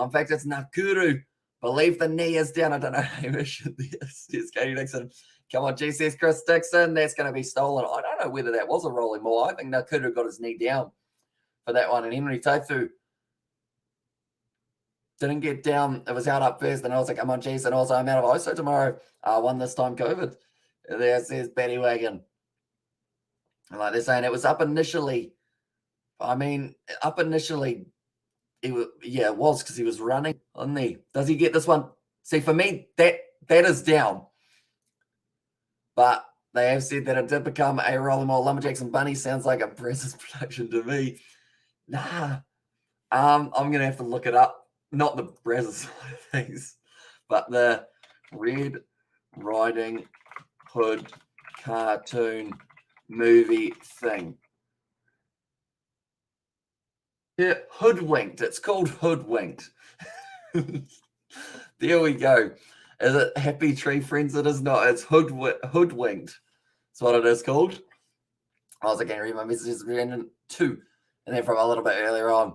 In fact, it's Nakuru. Believe the knee is down. I don't know. Yes, Katie Dixon. Come on, G, says Chris Dixon. That's going to be stolen. I don't know whether that was a rolling ball. I think Nakuru got his knee down for that one. And Henry Taifu didn't get down. It was out up first. And I was like, come on, Chiefs. And also, I'm out of ISO tomorrow. Won this time COVID. There says Betty Wagon. And like they're saying, it was up initially. I mean, up initially, it was because he was running, wasn't he? Does he get this one? See, for me, that is down. But They have said that it did become a Rolling Lumberjacks and Bunny. Sounds like a Brazos production to me. Nah. I'm going to have to look it up. Not the Brazos side of things, but the Red Riding Hood cartoon movie thing. Yeah, Hoodwinked. It's called Hoodwinked. There we go. Is it Happy Tree Friends? It is not. It's Hoodwinked. That's what it is called. I was again read my messages Brandon too, and then from a little bit earlier on.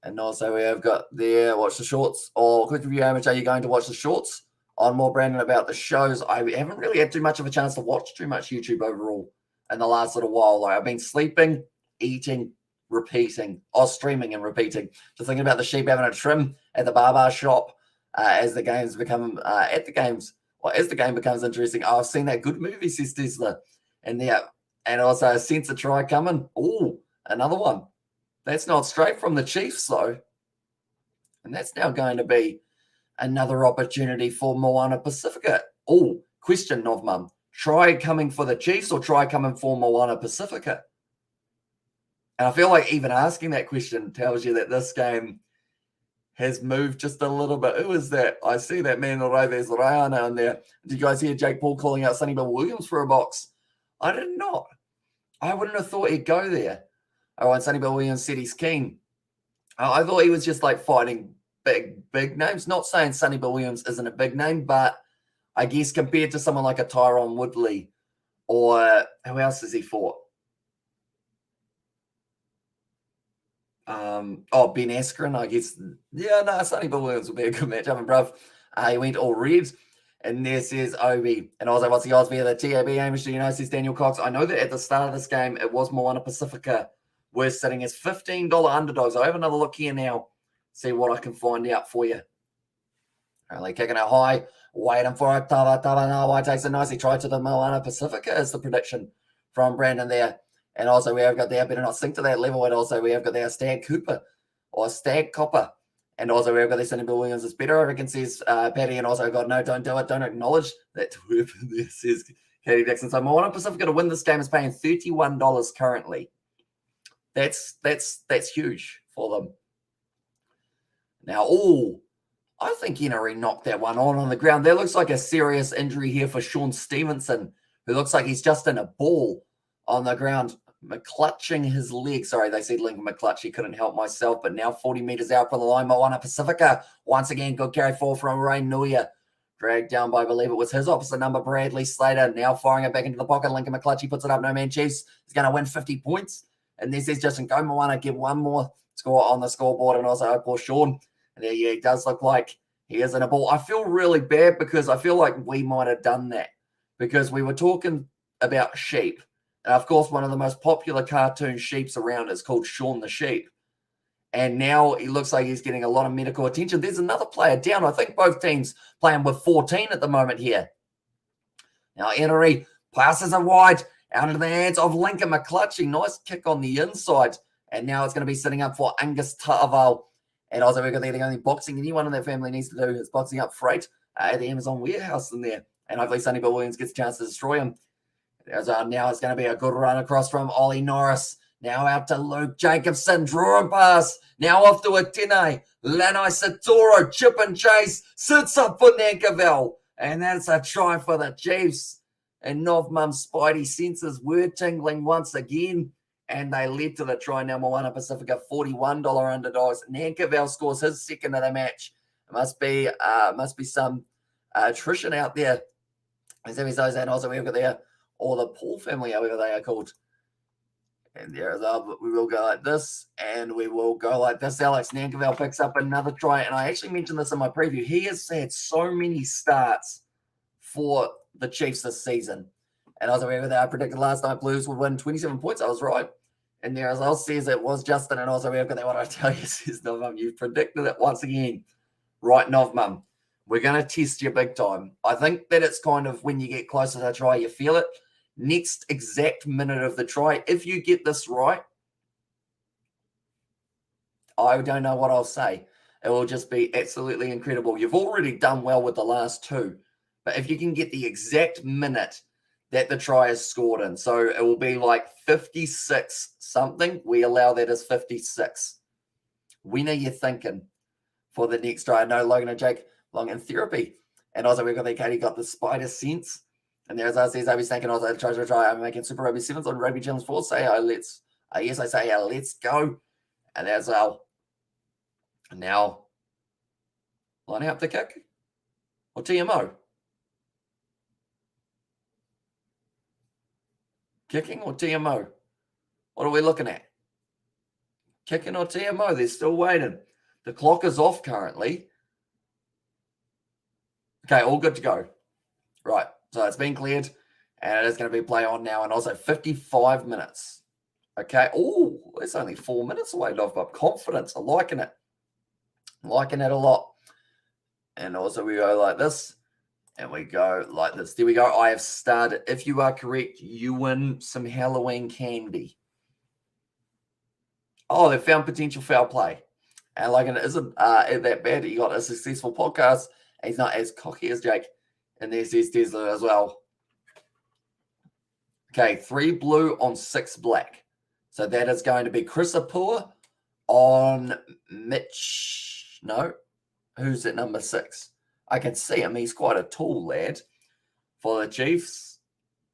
And also we have got there, watch the shorts. Or quick review, how much are you going to watch the shorts? On more Brandon about the shows. I haven't really had too much of a chance to watch too much YouTube overall in the last little while. Like I've been sleeping, eating, repeating, or streaming and repeating. Just thinking about the sheep having a trim at the barber shop as the games become as the game becomes interesting. Oh, I've seen that good movie, says Tesla. And also a sense of try coming. Oh, another one. That's not straight from the Chiefs, though. And that's now going to be another opportunity for MOANA Pasifika. Oh, question, Novmum. Try coming for the Chiefs or try coming for MOANA Pasifika? And I feel like even asking that question tells you that this game has moved just a little bit. Who is that? I see that man right there's Rayana in there. Did you guys hear Jake Paul calling out Sonny Bill Williams for a box? I did not. I wouldn't have thought he'd go there. Oh, and Sonny Bill Williams said he's keen. I thought he was just like fighting big names. Not saying Sonny Bill Williams isn't a big name, but I guess compared to someone like a Tyron Woodley or who else has he fought? Ben Askren, I guess. Yeah, no, Sonny Bill Williams would be a good matchup, bruv. He went all red. And there says Obi. And also, what's the odds via the TAB, Hamish? Do you know, says Daniel Cox. I know that at the start of this game, it was MOANA Pasifika. We're sitting as $15 underdogs. I'll have another look here now, see what I can find out for you. Only kicking it high, waiting for it. Tava takes a nicely try to the MOANA Pasifika is the prediction from Brandon there. And also, we have got there, better not sink to that level. And also, we have got there Stag Cooper or Stag Copper. And also, we've got this Sonny Bill Williams is better, I reckon, says Paddy. And also, God, no, don't do it. Don't acknowledge that twerp there, says Katie Dixon. So, MOANA Pasifika to win this game is paying $31 currently. That's huge for them. Now, I think Henry knocked that one on the ground. There looks like a serious injury here for Sean Stevenson, who looks like he's just in a ball on the ground, clutching his leg. Sorry, they said Lincoln McClutch. He couldn't help myself, but now 40 meters out from the line. MOANA Pasifika, once again, good carry forward from Ray Nuia. Dragged down by, I believe it was his opposite number, Bradley Slater. Now firing it back into the pocket. Lincoln McClutch, he puts it up. No man Chiefs. He's going to win 50 points. And this is Justin Go MOANA, give one more score on the scoreboard. And also, poor Sean. And there, yeah, he does look like he is in a ball. I feel really bad because I feel like we might have done that because we were talking about sheep. And of course, one of the most popular cartoon sheeps around is called Shaun the Sheep. And now he looks like he's getting a lot of medical attention. There's another player down. I think both teams playing with 14 at the moment here. Now, Henry passes it wide out into the hands of Lincoln McClutchy. Nice kick on the inside. And now it's going to be sitting up for Angus Ta'aval. And also, we've got the only boxing anyone in that family needs to do is boxing up freight at the Amazon warehouse in there. And hopefully, Sonny Bill Williams gets a chance to destroy him. Now it's going to be a good run across from Ollie Norris. Now out to Luke Jacobson. Draw and pass. Now off to Atene. Lanai Satoro. Chip and chase. Sits up for Nankerville. And that's a try for the Chiefs. And Novmum's spidey senses were tingling once again. And they led to the try. Now MOANA Pasifika, $41 underdogs. Nankerville scores his second of the match. It must be some attrition out there. And also we've got there, or the Paul family, however they are called. And there is we will go like this, and we will go like this. Alex Nankerville picks up another try, and I actually mentioned this in my preview. He has had so many starts for the Chiefs this season. And also, I predicted last night Blues would win 27 points. I was right. And there as well says it was Justin, and also we've got that what I tell you, says Novmum. You've predicted it once again. Right, Novmum. We're going to test you big time. I think that it's kind of when you get closer to the try, you feel it. Next exact minute of the try, if you get this right, I don't know what I'll say. It will just be absolutely incredible. You've already done well with the last two, but if you can get the exact minute that the try is scored in. So it will be like 56 something. We allow that as 56. When are you thinking for the next try? I know Logan and Jake long in therapy. And also we've got the Katie got the spider sense. And there's us says, I'll be thinking also try. I'm making Super Rugby 7s on Rugby Challenge 4. Say, yes, I say, let's go. And there's our now lining up the kick or TMO. Kicking or TMO? What are we looking at? Kicking or TMO? They're still waiting. The clock is off currently. Okay, all good to go. Right, so it's been cleared, and it is going to be play on now, and also 55 minutes. Okay, oh, it's only 4 minutes away, love, but confidence. I'm liking it. I'm liking it a lot. And also we go like this, and we go like this. There we go. I have started. If you are correct, you win some Halloween candy. Oh, they found potential foul play. And like, it isn't that bad. He got a successful podcast. And he's not as cocky as Jake. And there's Tesla as well. Okay, 3 blue on 6 black. So that is going to be Chris Apua on Mitch. No, who's at number 6? I can see him. He's quite a tall lad for the Chiefs.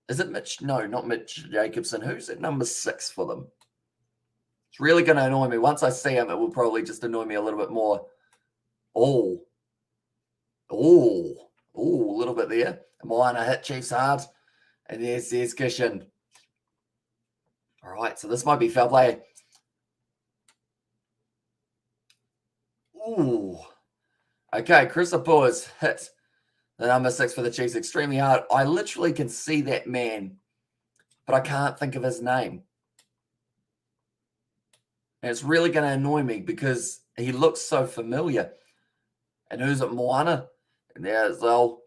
Is it Mitch? No, not Mitch Jacobson. Who's at number 6 for them? It's really going to annoy me. Once I see him, it will probably just annoy me a little bit more. Oh, a little bit there. Moana hit Chiefs hard. And there's Kishan. All right, so this might be foul play. Ooh. Okay, Chris Apua's hit the number 6 for the Chiefs extremely hard. I literally can see that man, but I can't think of his name. And it's really going to annoy me because he looks so familiar. And who's at Moana? And there as well.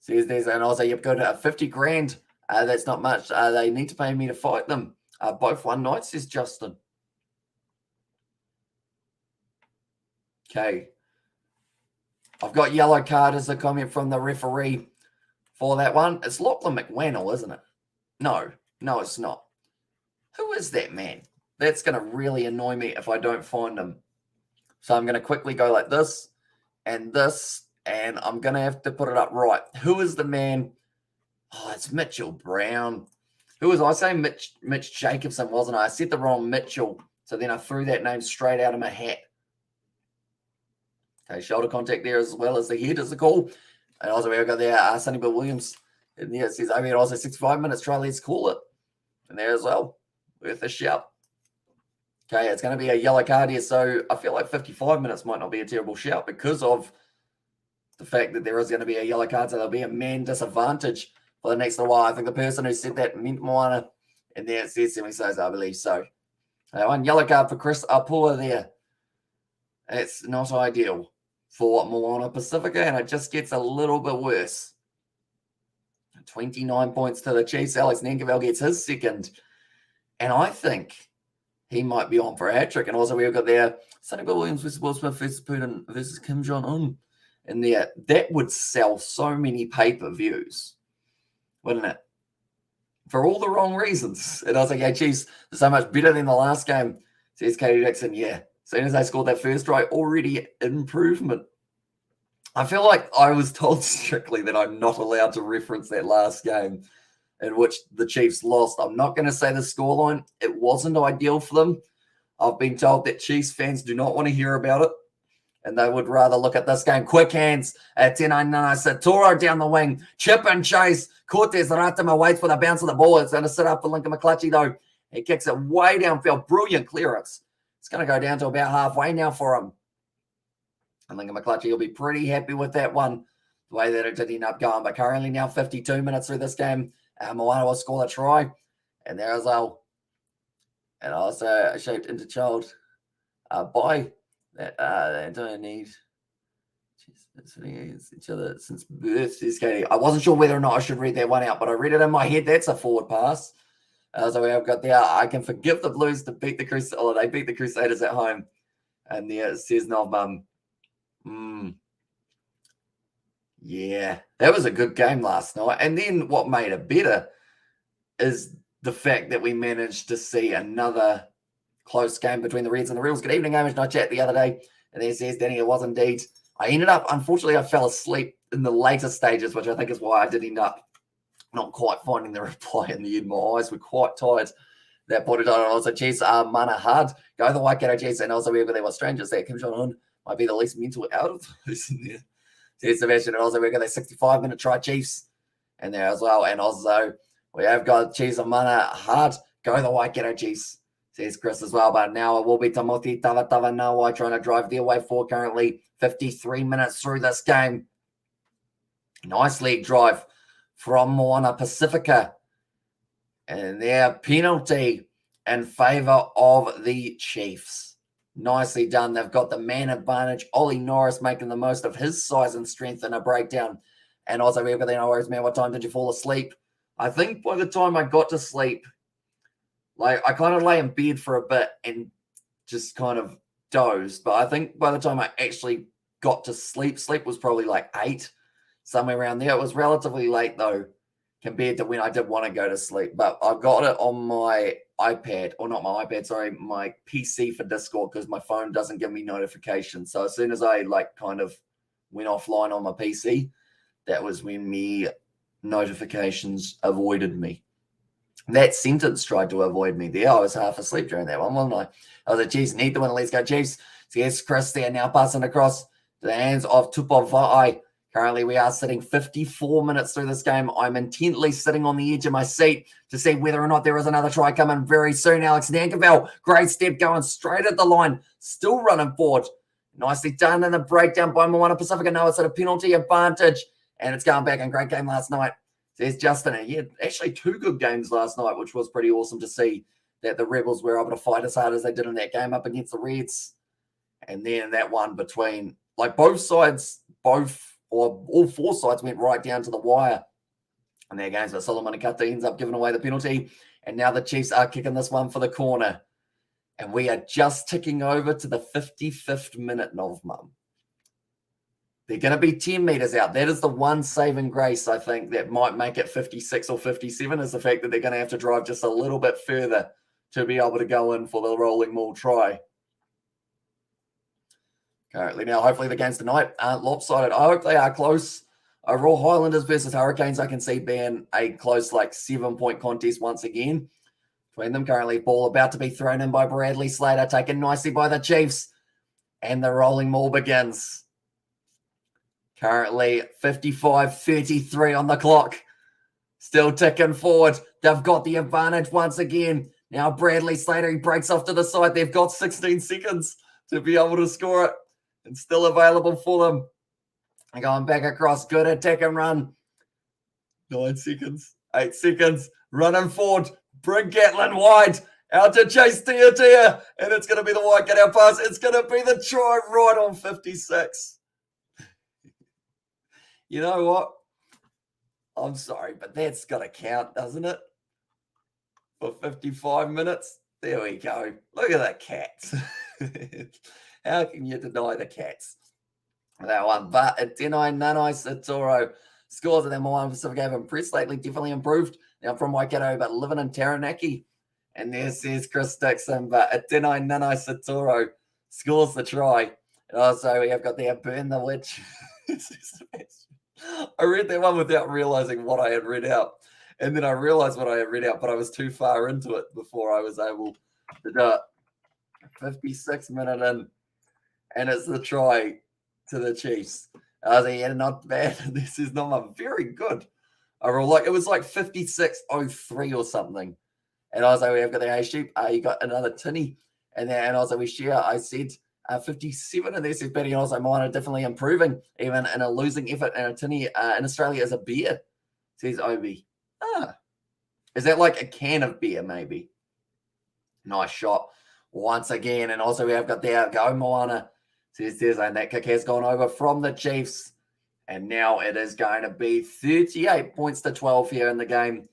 Says there's, and also you've got a 50 grand. That's not much. They need to pay me to fight them. Both one night, says Justin. Okay. I've got yellow card as a comment from the referee for that one. It's Lachlan McWannell, isn't it? No, it's not. Who is that man? That's going to really annoy me if I don't find him. So I'm going to quickly go like this, and I'm going to have to put it up right. Who is the man? Oh, it's Mitchell Brown. Who was I saying? Mitch Jacobson, wasn't I? I said the wrong Mitchell. So then I threw that name straight out of my hat. Okay, shoulder contact there as well as the head is the call. And also we've got there Sonny Bill Williams. And there it says, I mean, also 65 minutes try, let's call it. And there as well, worth a shout. Okay, it's going to be a yellow card here. So I feel like 55 minutes might not be a terrible shout because of the fact that there is going to be a yellow card. So there'll be a man disadvantage for the next little while. I think the person who said that meant Moana. And there it says semi-says, I believe so. One yellow card for Chris Apua there. It's not ideal for MOANA Pasifika, and it just gets a little bit worse. 29 points to the Chiefs. Alex Nankerville gets his second. And I think he might be on for a hat-trick. And also we've got there Sonny Bill Williams versus Will Smith versus Putin versus Kim Jong-un. And there, that would sell so many pay-per-views, wouldn't it? For all the wrong reasons. And I was like, hey, Chiefs, so much better than the last game. Says Katie Dixon, yeah. As soon as they scored that first try, already improvement. I feel like I was told strictly that I'm not allowed to reference that last game in which the Chiefs lost. I'm not going to say the scoreline. It wasn't ideal for them. I've been told that Chiefs fans do not want to hear about it, and they would rather look at this game. Quick hands at 10-9. Satoro down the wing. Chip and chase. Cortez Ratima waits for the bounce of the ball. It's going to sit up for Lincoln McClutchy, though. He kicks it way downfield. Brilliant clearance. It's going to go down to about halfway now for him. I think McClutchy will be pretty happy with that one, the way that it did end up going. But currently now 52 minutes through this game. Moana will score a try. And there as well. And also shaped into child by that they don't need each other since birth. I wasn't sure whether or not I should read that one out, but I read it in my head. That's a forward pass. So we have got there. I can forgive the Blues to beat the Crusaders. Oh, they beat the Crusaders at home. And there it says no. Yeah, that was a good game last night. And then what made it better is the fact that we managed to see another close game between the Reds and the Reals. Good evening, Amish. I chat the other day, and there says, Danny, it was indeed. I ended up, unfortunately, I fell asleep in the later stages, which I think is why I did end up not quite finding the reply in the end. My eyes were quite tired. That put it on. Also, Chiefs MOANA hard. Go the Waikato Chiefs, and also wherever there were strangers there. Kim Jong-un might be the least mental out of those in there. There's Sebastian, and also we've got that 65-minute try Chiefs in there as well. And also we have got Chiefs MOANA hard. Go the Waikato Chiefs, says Chris as well. But now it will be Timothy Tavatavanawa trying to drive their way forward currently. 53 minutes through this game. Nice leg drive from MOANA Pasifika. And their penalty in favour of the Chiefs. Nicely done. They've got the man advantage. Ollie Norris making the most of his size and strength in a breakdown. And also, we've got the no worries, man. What time did you fall asleep? I think by the time I got to sleep, like I kind of lay in bed for a bit and just kind of dozed. But I think by the time I actually got to sleep, sleep was probably like 8, somewhere around there. It was relatively late though, compared to when I did want to go to sleep. But I got it on my iPad, or not my iPad, sorry, my PC for Discord, because my phone doesn't give me notifications. So as soon as I like kind of went offline on my PC, that was when me notifications avoided me. That sentence tried to avoid me there. I was half asleep during that one, wasn't I? I was like, Chiefs need the win. Let's go, Chiefs. So yes, Chris there now passing across to the hands of Tupovai. Currently, we are sitting 54 minutes through this game. I'm intently sitting on the edge of my seat to see whether or not there is another try coming very soon. Alex Nankerville, great step going straight at the line, still running forward. Nicely done in the breakdown by MOANA Pasifika. No, it's at a penalty advantage, and it's going back. And great game last night. There's Justin. He had actually 2 good games last night, which was pretty awesome to see that the Rebels were able to fight as hard as they did in that game up against the Reds. And then that one between, like both sides, all 4 sides went right down to the wire in their games. But Solomon Akata ends up giving away the penalty. And now the Chiefs are kicking this one for the corner. And we are just ticking over to the 55th minute, Novmum. They're going to be 10 metres out. That is the one saving grace, I think, that might make it 56 or 57, is the fact that they're going to have to drive just a little bit further to be able to go in for the rolling maul try. Currently now, hopefully the games tonight aren't lopsided. I hope they are close. Overall, Highlanders versus Hurricanes, I can see being a close, like 7-point contest once again. Between them, currently ball about to be thrown in by Bradley Slater, taken nicely by the Chiefs. And the rolling maul begins. Currently 55-33 on the clock. Still ticking forward. They've got the advantage once again. Now Bradley Slater, he breaks off to the side. They've got 16 seconds to be able to score it. And still available for them. And going back across. Good attack and run. 9 seconds. 8 seconds. Running forward. Bring Gatlin wide. Out to chase Tia. And it's going to be the Waikato pass. It's going to be the try right on 56. You know what? I'm sorry, but that's got to count, doesn't it? For 55 minutes. There we go. Look at the Cats. How can you deny the Cats? That one. But Atenai Nanai Satoro scores, and then MOANA Pasifika have impressed lately. Definitely improved. Now from Waikato, but living in Taranaki. And there says Chris Dixon, but Atenai Nanai Satoro scores the try. And also we have got there Burn the Witch. I read that one without realizing what I had read out. And then I realized what I had read out, but I was too far into it before I was able to do it. 56 minute in, and it's the try to the Chiefs. I was like, yeah, not bad. This is not very good. Overall, like it was like 56.03 or something. And I was like, we have got the A-Sheep. You got another tinny. And then I was like, we share. I said 57, and this is betting also mine are definitely improving, even in a losing effort. And a tinny in Australia is a beer, says Obi. Is that like a can of beer, maybe? Nice shot once again. And also we have got there, go MOANA, says there's, and that kick has gone over from the Chiefs. And now it is going to be 38 points to 12 here in the game.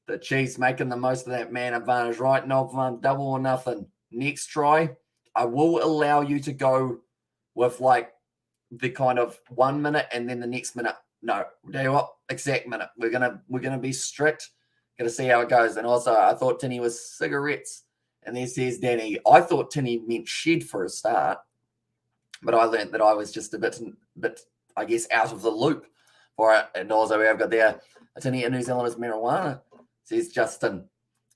The Chiefs making the most of that man advantage right now, double or nothing. Next try, I will allow you to go with like the kind of 1 minute and then the next minute. No, tell you what, exact minute. We're gonna be strict Going to see how it goes. And also, I thought Tinny was cigarettes. And then says Danny, I thought Tinny meant shed for a start. But I learned that I was just a bit, I guess, out of the loop for it. And also, we have got there, Tinny in New Zealand is marijuana, says Justin.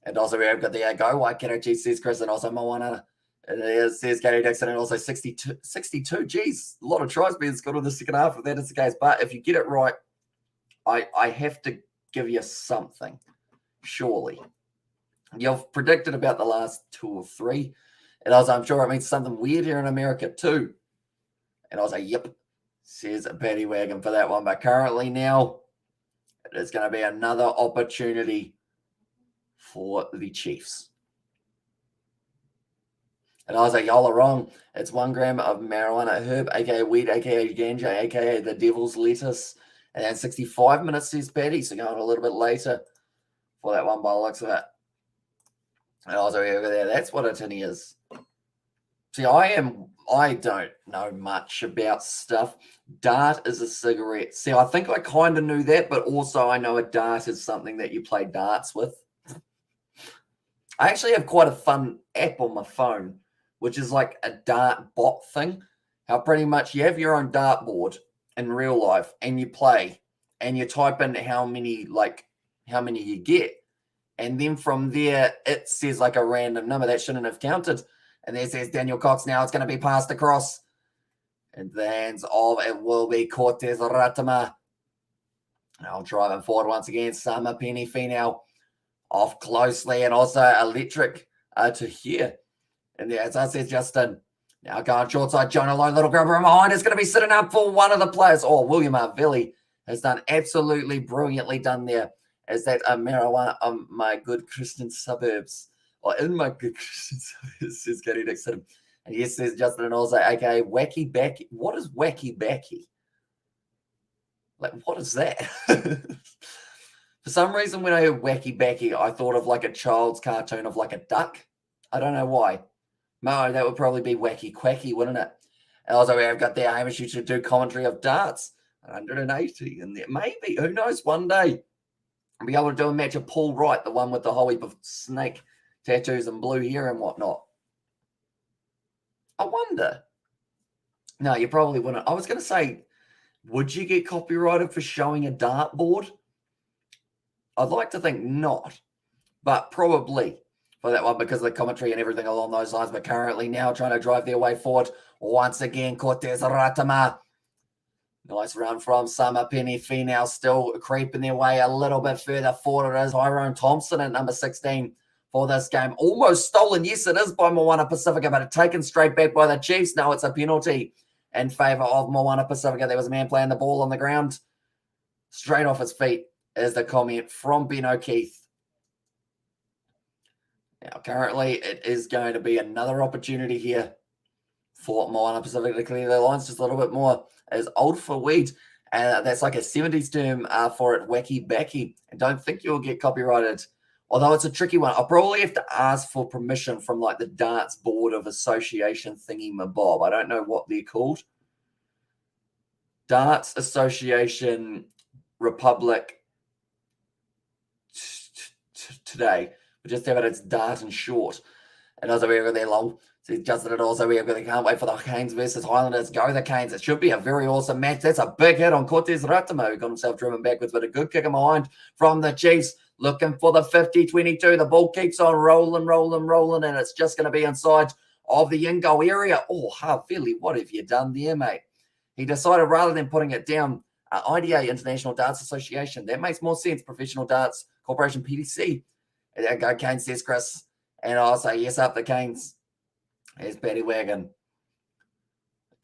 And also, we have got there, go Waikato Chiefs, says Chris. And also, Moana, says Gary Dixon. And also, 62. Geez, a lot of tries being scored in the second half if that is the case. But if you get it right, I have to give you something, surely. You've predicted about the last 2 or 3. And also, I'm sure it means something weird here in America too. And I was like, yep, says Paddy Wagon for that one. But currently now, it is going to be another opportunity for the Chiefs. And I was like, y'all are wrong. It's 1 gram of marijuana herb, a.k.a. weed, a.k.a. ganja, a.k.a. the devil's lettuce. And then 65 minutes, says Paddy. So going a little bit later for that one by the looks of it. And I was over there. That's what a tinny is. See, I don't know much about stuff. Dart is a cigarette. See, I think I kind of knew that, but also I know a dart is something that you play darts with. I actually have quite a fun app on my phone, which is like a dart bot thing. How pretty much you have your own dartboard in real life and you play and you type in how many you get. And then from there, it says like a random number that shouldn't have counted. And there says Daniel Cox. Now it's going to be passed across. And the hands of it will be Cortez Ratama. Now driving forward once again. Sama Penny Finau off closely and also electric to here. And there, as I said, Justin. Now going short side. Jonah Lowe, little grabber behind. Is going to be sitting up for one of the players. Oh, William Arvilli has done absolutely brilliantly done there. Is that a marijuana on my good Christian suburbs? Or in my good Christian suburbs, says Gary Dixon. And yes, says Justin and also, okay, Wacky Backy. What is Wacky Backy? Like, what is that? For some reason, when I heard Wacky Backy, I thought of like a child's cartoon of like a duck. I don't know why. No, that would probably be Wacky Quacky, wouldn't it? And also, we have got there, Hamish, you should do commentary of darts. 180 in there. Maybe. Who knows? One day. I'll be able to do a match of Paul Wright, the one with the whole heap of snake tattoos and blue hair and whatnot. I wonder. No, you probably wouldn't. I was going to say, would you get copyrighted for showing a dartboard? I'd like to think not, but probably for that one because of the commentary and everything along those lines. But currently now trying to drive their way forward. Once again, Cortez Ratama. Nice run from Summer Penny Finau, still creeping their way a little bit further forward. It is Tyrone Thompson at number 16 for this game. Almost stolen. Yes, it is by Moana Pasifika, but taken straight back by the Chiefs. No, it's a penalty in favour of Moana Pasifika. There was a man playing the ball on the ground. Straight off his feet is the comment from Ben O'Keefe. Now, currently, it is going to be another opportunity here for Moana Pasifika to clear their lines just a little bit more. Is old for weed. And that's like a 70s term for it, wacky backy. And don't think you'll get copyrighted. Although it's a tricky one. I'll probably have to ask for permission from like the Darts Board of Association thingy mabob. I don't know what they're called. Darts Association Republic today. We just have it, it's Dart and short. And also we've got there long. So Justin and also we've got the can't wait for the Canes versus Highlanders. Go the Canes. It should be a very awesome match. That's a big hit on Cortez Ratamo, who got himself driven backwards, but a good kick in behind from the Chiefs. Looking for the 50-22. The ball keeps on rolling, and it's just going to be inside of the in-goal area. Oh, Harvili, what have you done there, mate? He decided rather than putting it down, IDA, International Darts Association. That makes more sense. Professional Darts Corporation, PDC. And there go Canes, says Chris. And I'll say yes up the Canes. Here's Paddy Wagon.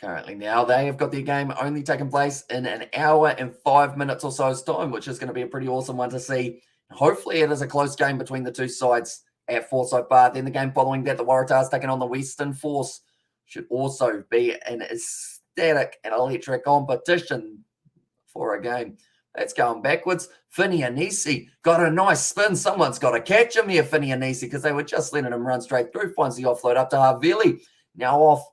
Currently now, they have got their game only taking place in an hour and 5 minutes or so's time, which is going to be a pretty awesome one to see. Hopefully it is a close game between the two sides at Forsyth Bar. Then the game following that, the Waratahs taking on the Western Force, should also be an ecstatic and electric competition for a game. That's going backwards. Finney Anisi got a nice spin. Someone's got to catch him here, Finney Anisi, because they were just letting him run straight through. Finds the offload up to Harvili. Now off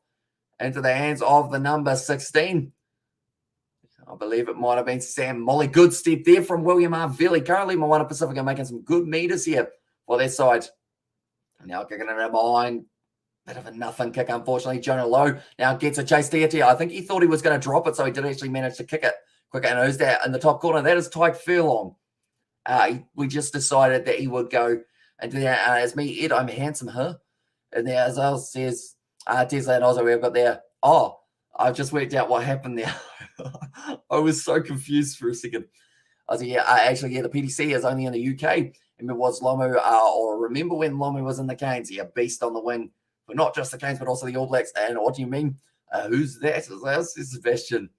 into the hands of the number 16. I believe it might have been Sam Molly. Good step there from William Arvelli. Currently, MOANA Pacifica making some good meters here for their side. Now kicking it in behind. Bit of a nothing kick, unfortunately. Jonah Lowe now gets a chase there. I think he thought he was going to drop it, so he did actually manage to kick it quicker. And who's that in the top corner? That is Tyke Furlong. We just decided that he would go into that. As me, Ed, I'm handsome, huh? And there, as I says, Tesla and Ozzo, we've got there. Oh, I've just worked out what happened there. I was so confused for a second. I was like, yeah, actually, the PDC is only in the UK. And it was Lomu, or remember when Lomu was in the Canes? Yeah, beast on the wing. But not just the Canes, but also the All Blacks. And what do you mean? Who's that? That's Sebastian.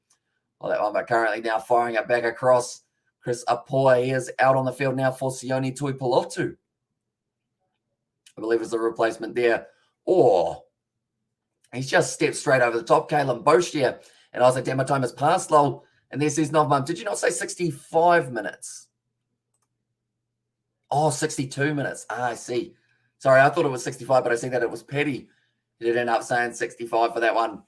Well, that one, but currently now firing it back across. Chris Apoa is out on the field now for Sione Tuipulotu. I believe is the replacement there. Or he's just stepped straight over the top. Kalen Bosch here. And I was like, damn, my time has passed, lol. And there says Novmum. Did you not say 65 minutes? Oh, 62 minutes. I see. Sorry, I thought it was 65, but I see that it was Petty. He did end up saying 65 for that one.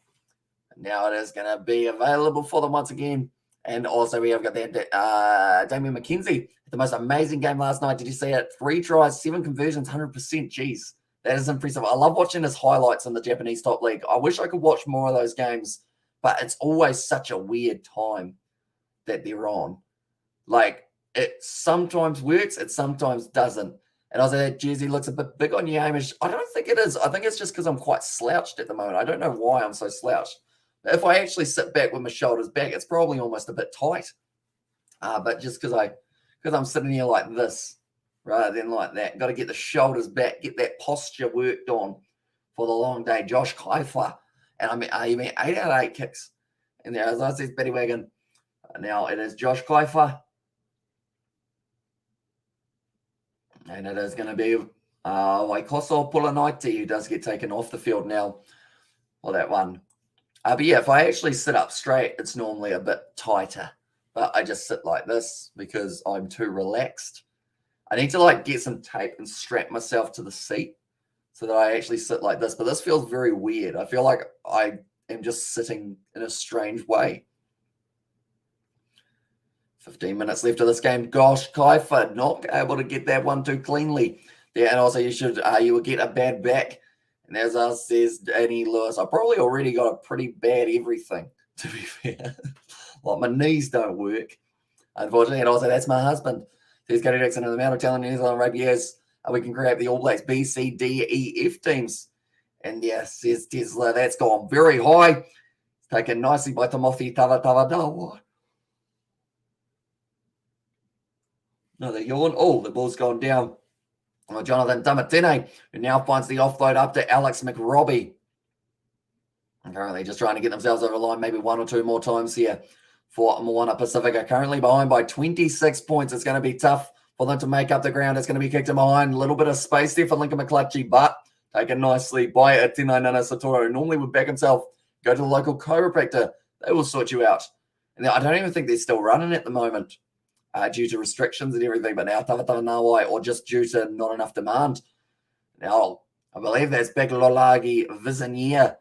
And now it is going to be available for them once again. And also we have got that Damian McKenzie. The most amazing game last night. Did you see it? 3 tries, 7 conversions, 100%. Jeez, that is impressive. I love watching his highlights in the Japanese top league. I wish I could watch more of those games, but it's always such a weird time that they're on. Like, it sometimes works, it sometimes doesn't. And I was like, that jersey looks a bit big on you, Hamish. I don't think it is. I think it's just because I'm quite slouched at the moment. I don't know why I'm so slouched. If I actually sit back with my shoulders back, it's probably almost a bit tight. But just because I'm sitting here like this rather than like that, got to get the shoulders back, get that posture worked on for the long day. Josh Kiefer, and I mean, you mean 8 out of 8 kicks. And there, as I said, Betty Wagon. Now it is Josh Kiefer. And it is going to be Waikoso Pulanaiti who does get taken off the field now for that one. But yeah, if I actually sit up straight, it's normally a bit tighter. But I just sit like this because I'm too relaxed. I need to like get some tape and strap myself to the seat so that I actually sit like this. But this feels very weird. I feel like I am just sitting in a strange way. 15 minutes left of this game. Gosh, Kiefer not able to get that one too cleanly. Yeah, and also you will get a bad back. And as us says Danny Lewis, I probably already got a pretty bad everything, to be fair. Like my knees don't work, unfortunately. And also that's my husband. Says Cody Dixon in the amount of talent New Zealand rugby is, we can create the All Blacks B, C, D, E, F teams. And yes, says Tesla, that's gone very high. It's taken nicely by Timothy Tavatawa. Another yawn. Oh, the ball's gone down. Well, Jonathan Tamatine, who now finds the offload up to Alex McRobbie. And currently just trying to get themselves over the line maybe 1 or 2 more times here for MOANA Pacifica. Currently behind by 26 points. It's going to be tough for them to make up the ground. It's going to be kicked in behind. A little bit of space there for Lincoln McClutchy, but taken nicely by Atina Nana Satoru. Normally would back himself, go to the local chiropractor. They will sort you out. And I don't even think they're still running at the moment. Due to restrictions and everything, but now Tavatara Nawai, or just due to not enough demand. Now, I believe that's Beglolagi Vizanier.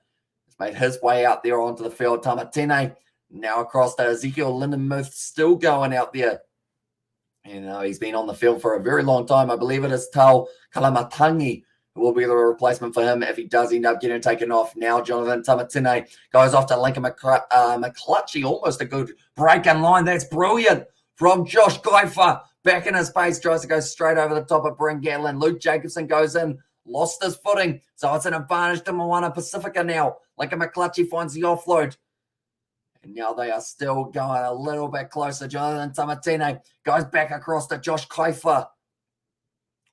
He's made his way out there onto the field. Tamatine now across to Ezekiel Lindenmuth, still going out there. You know, he's been on the field for a very long time. I believe it is Tal Kalamatangi who will be the replacement for him if he does end up getting taken off. Now Jonathan Tamatine goes off to Lincoln McClutchy. Almost a good break in line. That's brilliant. From Josh Kiefer, back in his pace, tries to go straight over the top of Bryn Gatlin. Luke Jacobson goes in, lost his footing, so it's an advantage to MOANA Pacifica now. Lincoln McClutchy finds the offload. And now they are still going a little bit closer. Jonathan Tamatine goes back across to Josh Kiefer.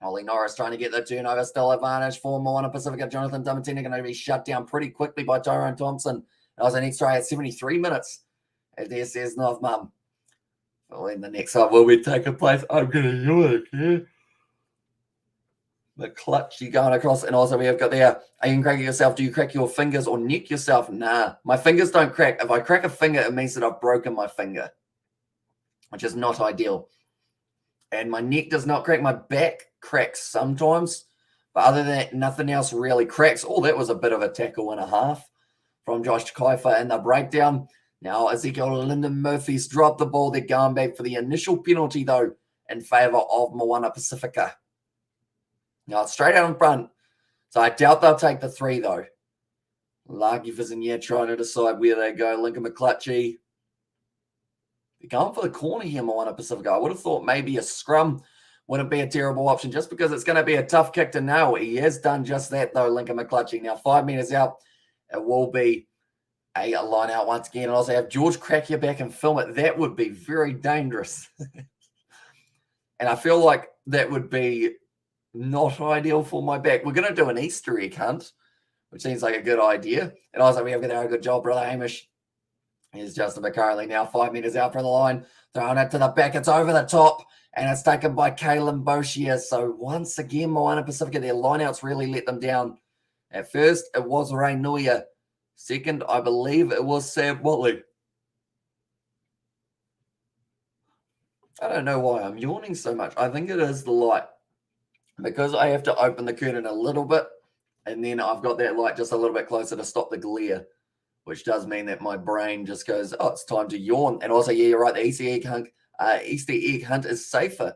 Ollie Norris trying to get the turnover, still advantage for MOANA Pacifica. Jonathan Tamatine going to be shut down pretty quickly by Tyrone Thompson. That was an extra at 73 minutes. As there says North Mum. When the next one will be taking place, I'm going to yell it, The clutchy going across, and also we have got there, are you cracking yourself? Do you crack your fingers or neck yourself? Nah, my fingers don't crack. If I crack a finger, it means that I've broken my finger, which is not ideal. And my neck does not crack. My back cracks sometimes, but other than that, nothing else really cracks. Oh, that was a bit of a tackle and a half from Josh Kiefer in the breakdown. Now, Ezekiel Lyndon Murphy's dropped the ball. They're going back for the initial penalty, though, in favour of MOANA Pasifika. Now, it's straight out in front. So I doubt they'll take the 3, though. Lagi Vizier trying to decide where they go. Lincoln McClutchy. They're going for the corner here, MOANA Pasifika. I would have thought maybe a scrum wouldn't be a terrible option just because it's going to be a tough kick to nail. He has done just that, though, Lincoln McClutchy. Now, 5 metres out, it will be a line out once again. And also have George crack your back and film it. That would be very dangerous. And I feel like that would be not ideal for my back. We're going to do an Easter egg hunt, which seems like a good idea. And also, we have done a good job, brother Hamish. Here's Justin McCarley now, 5 metres out from the line, throwing it to the back. It's over the top, and it's taken by Kalen Boshia. So once again, MOANA Pasifika, their lineouts really let them down. At first, it was Ray Nuia. Second, I believe it was Sam Watley. I don't know why I'm yawning so much. I think it is the light. Because I have to open the curtain a little bit, and then I've got that light just a little bit closer to stop the glare, which does mean that my brain just goes, oh, it's time to yawn. And also, yeah, you're right, the Easter egg hunt is safer.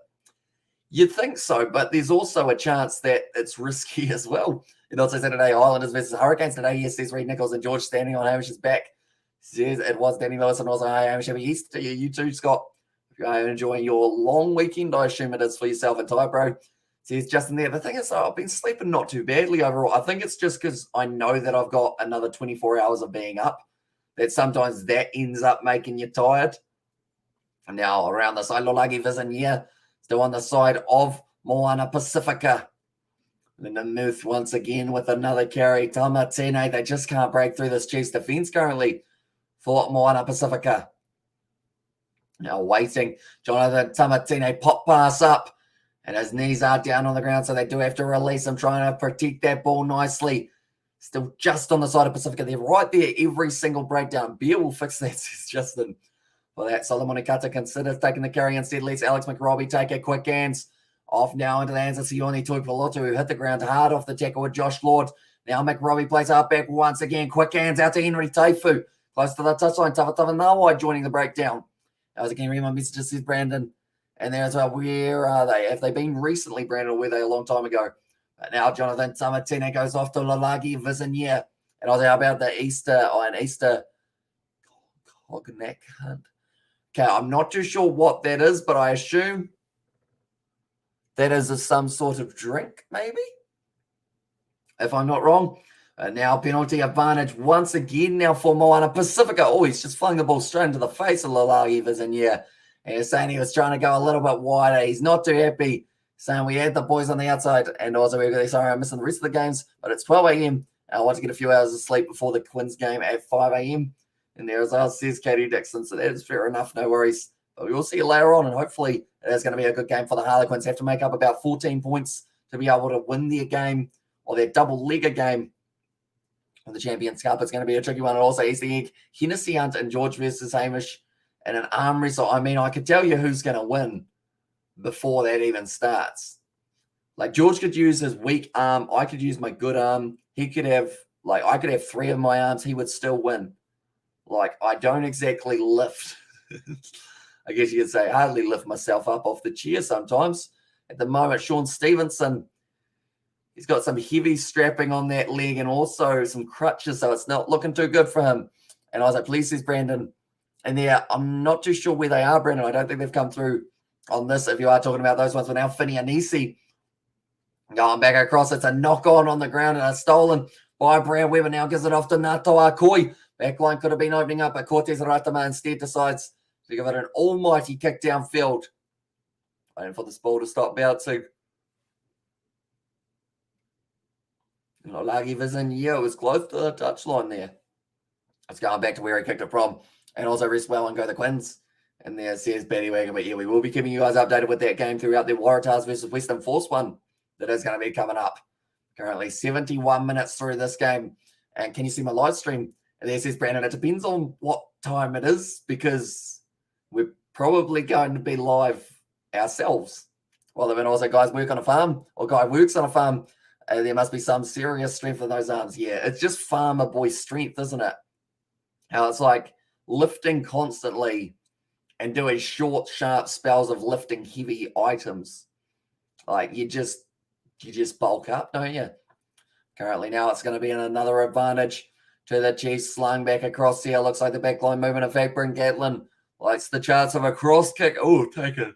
You'd think so, but there's also a chance that it's risky as well. It also said today, Islanders versus Hurricanes today. Yes, there's Reed Nichols and George standing on Hamish's back. Says it was Danny Lewis and also, hi, Hamish. Happy Easter to you too, Scott. If you're enjoying your long weekend, I assume it is for yourself and Ty, bro. Says Justin there. The thing is, I've been sleeping not too badly overall. I think it's just because I know that I've got another 24 hours of being up, that sometimes that ends up making you tired. And now around the side, Lolagi Vizier still on the side of MOANA Pasifika. Lyndon Muth once again with another carry. Tamatine, they just can't break through this Chiefs defense currently for MOANA Pasifika. Now waiting. Jonathan Tamatine pop pass up. And his knees are down on the ground, so they do have to release him, trying to protect that ball nicely. Still just on the side of Pasifika. They're right there every single breakdown. Beer will fix that, says Justin. For that, Solomon Ikata considers taking the carry instead. Lets Alex McRobbie take it. Quick hands. Off now into the hands of Sione Tuipulotu, who hit the ground hard off the tackle with Josh Lord. Now McRobbie plays out back once again. Quick hands out to Henry Taifu. Close to the touchline. Tawatava Nawai joining the breakdown. I was again reading my messages, says Brandon. And there as well, where are they? Have they been recently, Brandon, or were they a long time ago? But now Jonathan Tamatine goes off to Lalagi Vizier. And I was how about the Easter Cognac hunt. Okay, I'm not too sure what that is, but I assume that is some sort of drink, maybe? If I'm not wrong. Now penalty advantage once again now for MOANA Pasifika. Oh, he's just flung the ball straight into the face of Lalagi Vizier. And he's saying he was trying to go a little bit wider. He's not too happy. Saying we had the boys on the outside. And also, sorry, I'm missing the rest of the games. But it's 12 a.m. I want to get a few hours of sleep before the Quins game at 5 a.m. And there as well, says Katie Dixon. So that is fair enough. No worries. But we will see you later on. And hopefully it is going to be a good game for the Harlequins. Have to make up about 14 points to be able to win their game or their double-legger game on the Champions Cup. It's going to be a tricky one. And also, Easter egg, Hennessy Hunt and George versus Hamish. And an arm wrestle. I mean, I could tell you who's going to win before that even starts. Like, George could use his weak arm. I could use my good arm. He could have, I could have 3 of my arms. He would still win. Like, I don't exactly lift. I guess you could say, I hardly lift myself up off the chair sometimes. At the moment, Sean Stevenson, he's got some heavy strapping on that leg and also some crutches, so it's not looking too good for him. And I was like, please, says Brandon. And I'm not too sure where they are, Brandon. I don't think they've come through on this. If you are talking about those ones, but now Finney Anisi going back across. It's a knock on the ground and a stolen by Brad Weber. Now gives it off to Natoa Koi. Backline could have been opening up, but Cortez Ratama instead decides to give it an almighty kick downfield. Waiting for this ball to stop bouncing. Lagi Vizier was close to the touchline there. It's going back to where he kicked it from. And also rest well and go the Quins. And there says Betty Wagon. But yeah, we will be keeping you guys updated with that game throughout the Waratahs versus Western Force one that is going to be coming up. Currently 71 minutes through this game. And can you see my live stream? And there says Brandon, it depends on what time it is because we're probably going to be live ourselves. Well, then also guys work on a farm or guy works on a farm. There must be some serious strength in those arms. Yeah, it's just farmer boy strength, isn't it? How it's like lifting constantly and doing short, sharp spells of lifting heavy items. Like, you just bulk up, don't you? Currently now it's going to be another advantage to the Chiefs, slung back across here. Looks like the backline movement. In fact, Bryn Gatlin likes the chance of a cross kick. Oh, take it.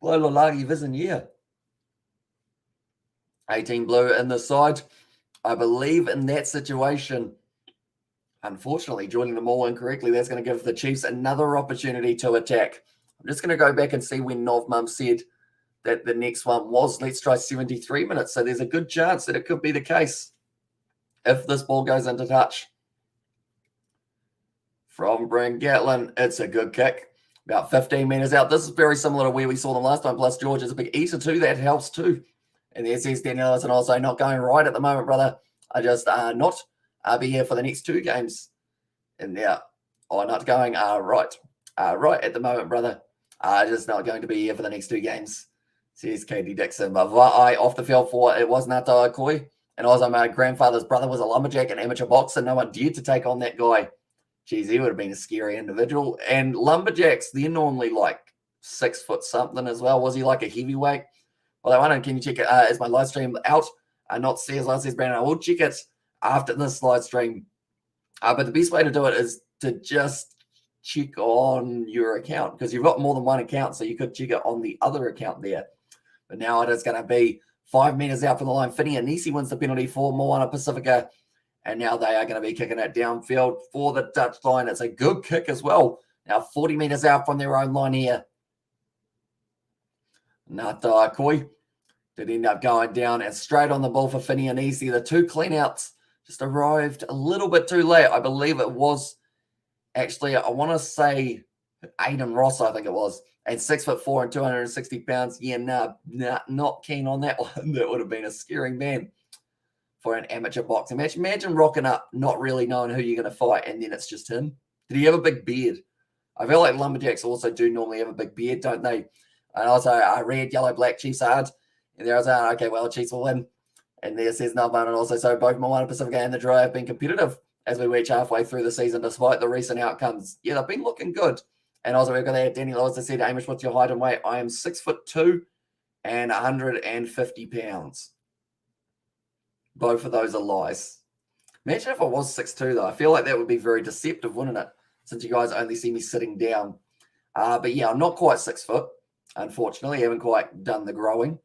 Blow Lalagi Vision, yeah. 18 blue in the side. I believe in that situation, unfortunately, joining them all incorrectly, that's going to give the Chiefs another opportunity to attack. I'm just going to go back and see when Novmum said that the next one was, let's try 73 minutes. So there's a good chance that it could be the case if this ball goes into touch. From Bryn Gatlin, it's a good kick. About 15 metres out. This is very similar to where we saw them last time. Plus, George is a big eater too. That helps too. And there says Daniel Ellison also not going right at the moment, brother. I just not be here for the next 2 games. And yeah, not going right at the moment, brother. Just not going to be here for the next 2 games. Says Katie Dixon. But Va'ai off the field for it was Nata Akoi. And also my grandfather's brother was a lumberjack and amateur boxer. No one dared to take on that guy. Geez, he would have been a scary individual. And lumberjacks, they're normally like 6 foot something as well. Was he like a heavyweight? Well, I wonder, can you check it? Is my live stream out? Not says Brandon. I will check it after this live stream. But the best way to do it is to just check on your account, because you've got more than one account, so you could check it on the other account there. But now it is going to be 5 metres out from the line. Finney Anisi wins the penalty for MOANA Pasifika. And now they are going to be kicking it downfield for the Dutch line. It's a good kick as well. Now 40 metres out from their own line here. Nata Akoi did end up going down and straight on the ball for Finney and Easy. The 2 cleanouts just arrived a little bit too late. I believe it was actually, I want to say Aiden Ross, I think it was. And 6'4" and 260 pounds. Yeah, not keen on that one. That would have been a scaring man for an amateur boxing match. Imagine rocking up, not really knowing who you're going to fight, and then it's just him. Did he have a big beard? I feel like lumberjacks also do normally have a big beard, don't they? And also, red, yellow, black, Chiefs hard. And there I was like, okay, well, Chiefs will win. And there says Melbourne, and also, so both MOANA Pasifika and the Draw have been competitive as we reach halfway through the season, despite the recent outcomes. Yeah, they've been looking good. And also, we've got there, Danny Lewis, I said, Amish, what's your height and weight? I am 6'2" and 150 pounds. Both of those are lies. Imagine if I was 6'2", though. I feel like that would be very deceptive, wouldn't it? Since you guys only see me sitting down. But yeah, I'm not quite 6 foot. Unfortunately, I haven't quite done the growing.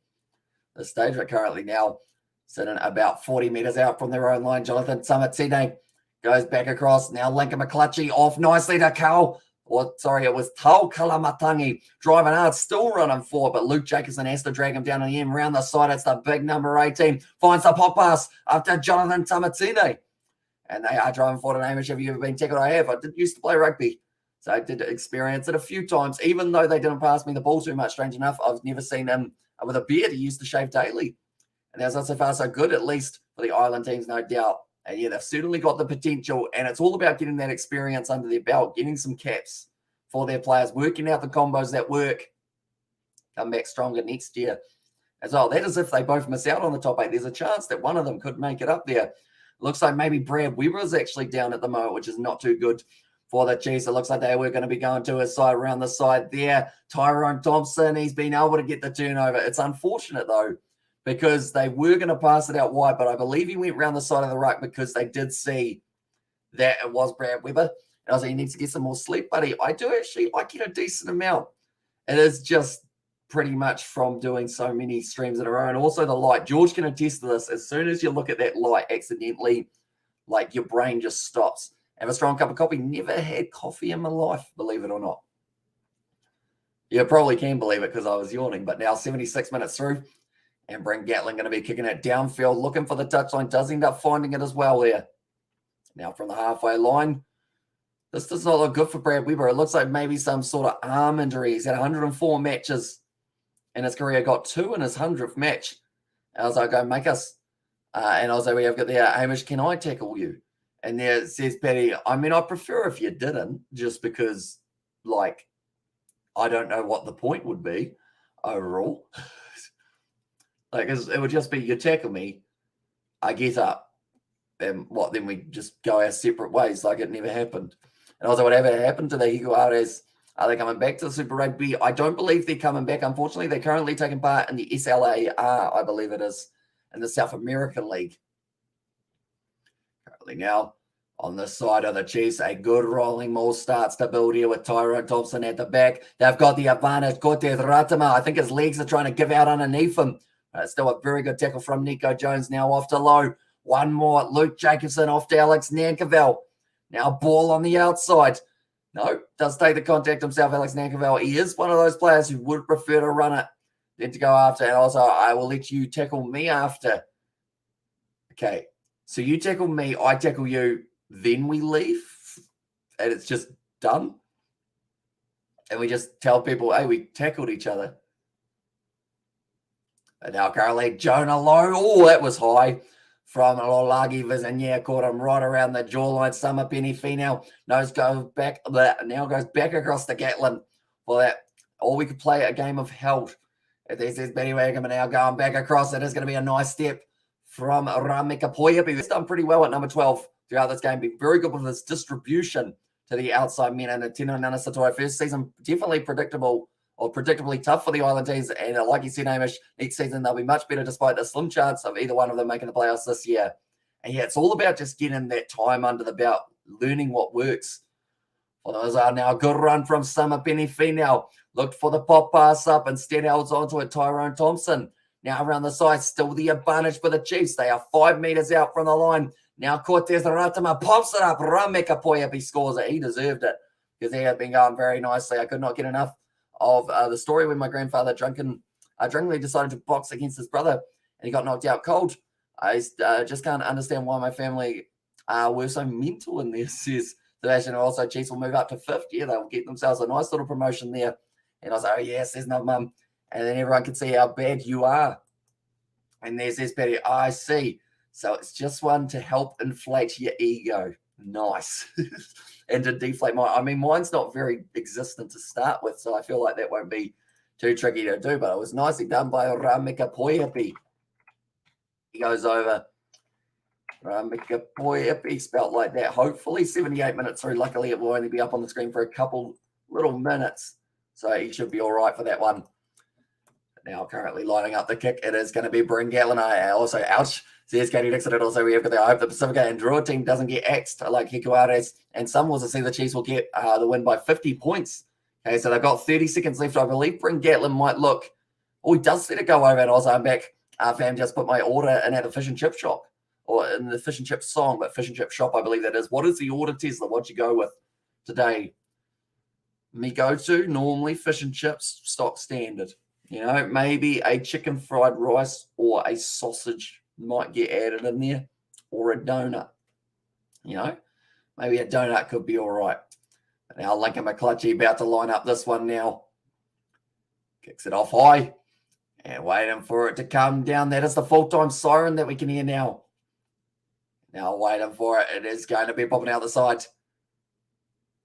The stage, but currently now sitting about 40 metres out from their own line. Jonathan Samatsine goes back across. Now Lincoln McClutchy off nicely to Cal. It was Tau Kalamatangi driving hard, still running forward, but Luke Jacobson has to drag him down in the end. Round the side, it's the big number 18. Finds the pop pass after Jonathan Samatsine. And they are driving forward. And Amish, have you ever been tackled? I have. I did used to play rugby, so I did experience it a few times. Even though they didn't pass me the ball too much, strange enough, I've never seen him with a beard. He used to shave daily. And that's not so far so good, at least for the island teams, no doubt. And yeah, they've certainly got the potential, and it's all about getting that experience under their belt, getting some caps for their players, working out the combos that work, come back stronger next year as well. That is if they both miss out on the top 8. There's a chance that one of them could make it up there. Looks like maybe Brad Weber is actually down at the moment, which is not too good for the Chiefs. It looks like they were going to be going to his side, around the side there. Tyrone Thompson, he's been able to get the turnover. It's unfortunate, though, because they were going to pass it out wide, but I believe he went around the side of the ruck because they did see that it was Brad Weber. And I was like, he needs to get some more sleep, buddy. I do actually like it a decent amount. It is just pretty much from doing so many streams in a row. And also the light. George can attest to this. As soon as you look at that light accidentally, like your brain just stops. Have a strong cup of coffee. Never had coffee in my life, believe it or not. You probably can believe it because I was yawning. But now 76 minutes through. And Bryn Gatlin going to be kicking it downfield, looking for the touchline. Does end up finding it as well there. Now from the halfway line. This does not look good for Brad Weber. It looks like maybe some sort of arm injury. He's had 104 matches in his career. Got 2 in his 100th match. I was like, go make us. And I was like, we have got there, Hamish, can I tackle you? And there says Patty, I mean, I prefer if you didn't, just because, like, I don't know what the point would be overall. Like, it would just be, you tackle me, I get up, then we just go our separate ways like it never happened. And also, whatever happened to the Higuares? Are they coming back to the Super Rugby? I don't believe they're coming back. Unfortunately, they're currently taking part in the SLAR, I believe it is, in the South American League. Currently now, on the side of the Chiefs, a good rolling maul starts to build here with Tyrone Thompson at the back. They've got the advantage. Cortez Ratama, I think his legs are trying to give out underneath him. Still a very good tackle from Nico Jones. Now off to low. One more. Luke Jacobson off to Alex Nankerville. Now ball on the outside. No, does take the contact himself, Alex Nankerville. He is one of those players who would prefer to run it than to go after. And also, I will let you tackle me after. Okay, so you tackle me, I tackle you, then we leave. And it's just done. And we just tell people, hey, we tackled each other. And now currently Jonah Lowe. Oh, that was high from Lolagi Vizania. Caught him right around the jawline. Summer Penny Finau. Nose goes back. Now goes back across the Gatlin for that. Or we could play a game of health. This is Benny Wagum now going back across. It is going to be a nice step from Ramika Poyapi. He's done pretty well at number 12 throughout this game. Been very good with his distribution to the outside men. And the Tino Nana Satori first season, definitely predictable or predictably tough for the Island teams. And like you said, Hamish, next season they'll be much better despite the slim chance of either one of them making the playoffs this year. And yeah, it's all about just getting that time under the belt, learning what works. Well, those are now a good run from Summer Penny Finau. Looked for the pop pass up, instead holds onto it Tyrone Thompson. Now around the side, still the advantage for the Chiefs. They are 5 meters out from the line. Now Cortez Ratama pops it up. Rameka Poyapi scores it. He deserved it because he had been going very nicely. I could not get enough of the story when my grandfather drunkenly decided to box against his brother and he got knocked out cold. I just can't understand why my family were so mental in this, says Sebastian. Also, Chiefs will move up to 5th. Yeah, they'll get themselves a nice little promotion there. And I was like, oh, yes, there's no mum. And then everyone can see how bad you are. And there's this Betty. I see. So it's just one to help inflate your ego. Nice. And to deflate mine. I mean, mine's not very existent to start with, so I feel like that won't be too tricky to do. But it was nicely done by Ramika Poyapi. He goes over. Ramika Poyapi, spelt like that. Hopefully 78 minutes through. Luckily, it will only be up on the screen for a couple little minutes. So he should be all right for that one. Now currently lining up the kick. It is going to be Bryn Gatlin. Also, ouch. Says Katie Dixon. And also we have got the I hope the Pacifica and Draw team doesn't get axed like Hikuares and some will see the Chiefs will get the win by 50 points. Okay, so they've got 30 seconds left. I believe Bryn Gatlin might look. Oh, he does let it go over. And also I'm back. Fam just put my order in at the fish and chip shop. Or in the fish and chip song, but fish and chip shop, I believe that is. What is the order, Tesla? What'd you go with today? Me go to normally fish and chips, stock standard. You know, maybe a chicken fried rice or a sausage might get added in there, or a donut. You know, maybe a donut could be all right. But now Lincoln McClutchy about to line up this one now. Kicks it off high and waiting for it to come down. That is the full-time siren that we can hear now. Now waiting for it. It is going to be popping out the side.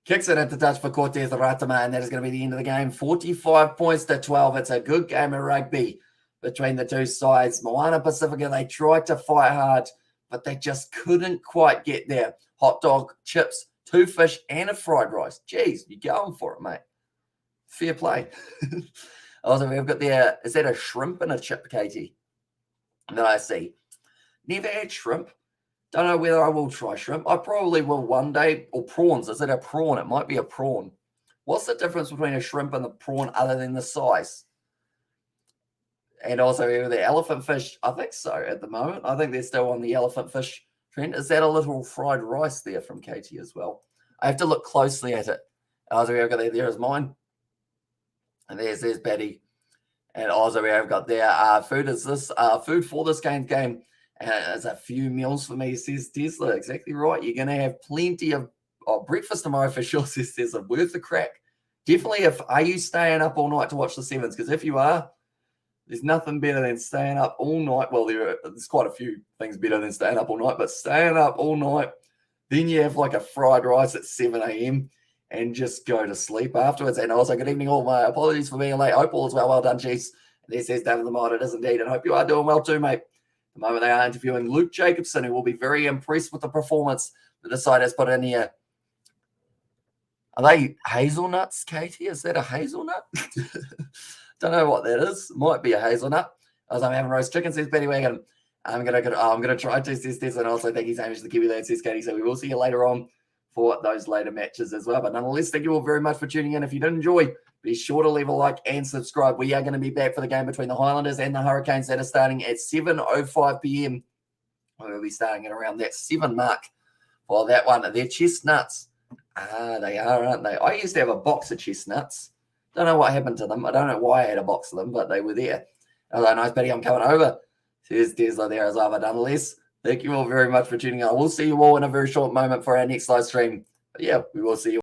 Kicks it into touch for Cortez Ratama, and that is going to be the end of the game. 45 points to 12. It's a good game of rugby between the two sides. MOANA Pasifika, they tried to fight hard, but they just couldn't quite get there. Hot dog, chips, 2 fish, and a fried rice. Jeez, you're going for it, mate. Fair play. Also, we've got there, is that a shrimp and a chip, Katie? That I see. Never had shrimp. Don't know whether I will try shrimp. I probably will one day. Or prawns. Is it a prawn? It might be a prawn. What's the difference between a shrimp and the prawn other than the size? And also the elephant fish. I think so at the moment. I think they're still on the elephant fish trend. Is that a little fried rice there from Katie as well? I have to look closely at it. Also, we've got there is mine. And there's Betty. And also we have got there food is this food for this game. And there's a few meals for me, says Tesla. Exactly right. You're going to have plenty of breakfast tomorrow for sure, says Tesla. Worth the crack. Definitely, are you staying up all night to watch the Sevens? Because if you are, there's nothing better than staying up all night. Well, there's quite a few things better than staying up all night, but staying up all night, then you have like a fried rice at 7 a.m. and just go to sleep afterwards. And also, good evening all. My apologies for being late. Hope all is well. Well done, Chiefs. And there says David Lamont. It is indeed. And hope you are doing well too, mate. the moment they are interviewing Luke Jacobson, who will be very impressed with the performance that the side has put in here. Are they hazelnuts, Katie? Is that a hazelnut? Don't know what that is. Might be a hazelnut. I'm having roast chicken, says Betty Wagon. I'm gonna try to test this, and also thank you so much to the Kiwi Lad, says Katie. So we will see you later on for those later matches as well. But nonetheless, thank you all very much for tuning in. If you did enjoy, be sure to leave a like and subscribe. We are going to be back for the game between the Highlanders and the Hurricanes that are starting at 7:05 p.m. We'll be starting at around that 7 mark for that one. They're chestnuts. They are, aren't they? I used to have a box of chestnuts. Don't know what happened to them. I don't know why I had a box of them, but they were there. Hello, nice Betty. I'm coming over. There's Tesla there as well. But nonetheless, thank you all very much for tuning in. I will see you all in a very short moment for our next live stream. But yeah, we will see you.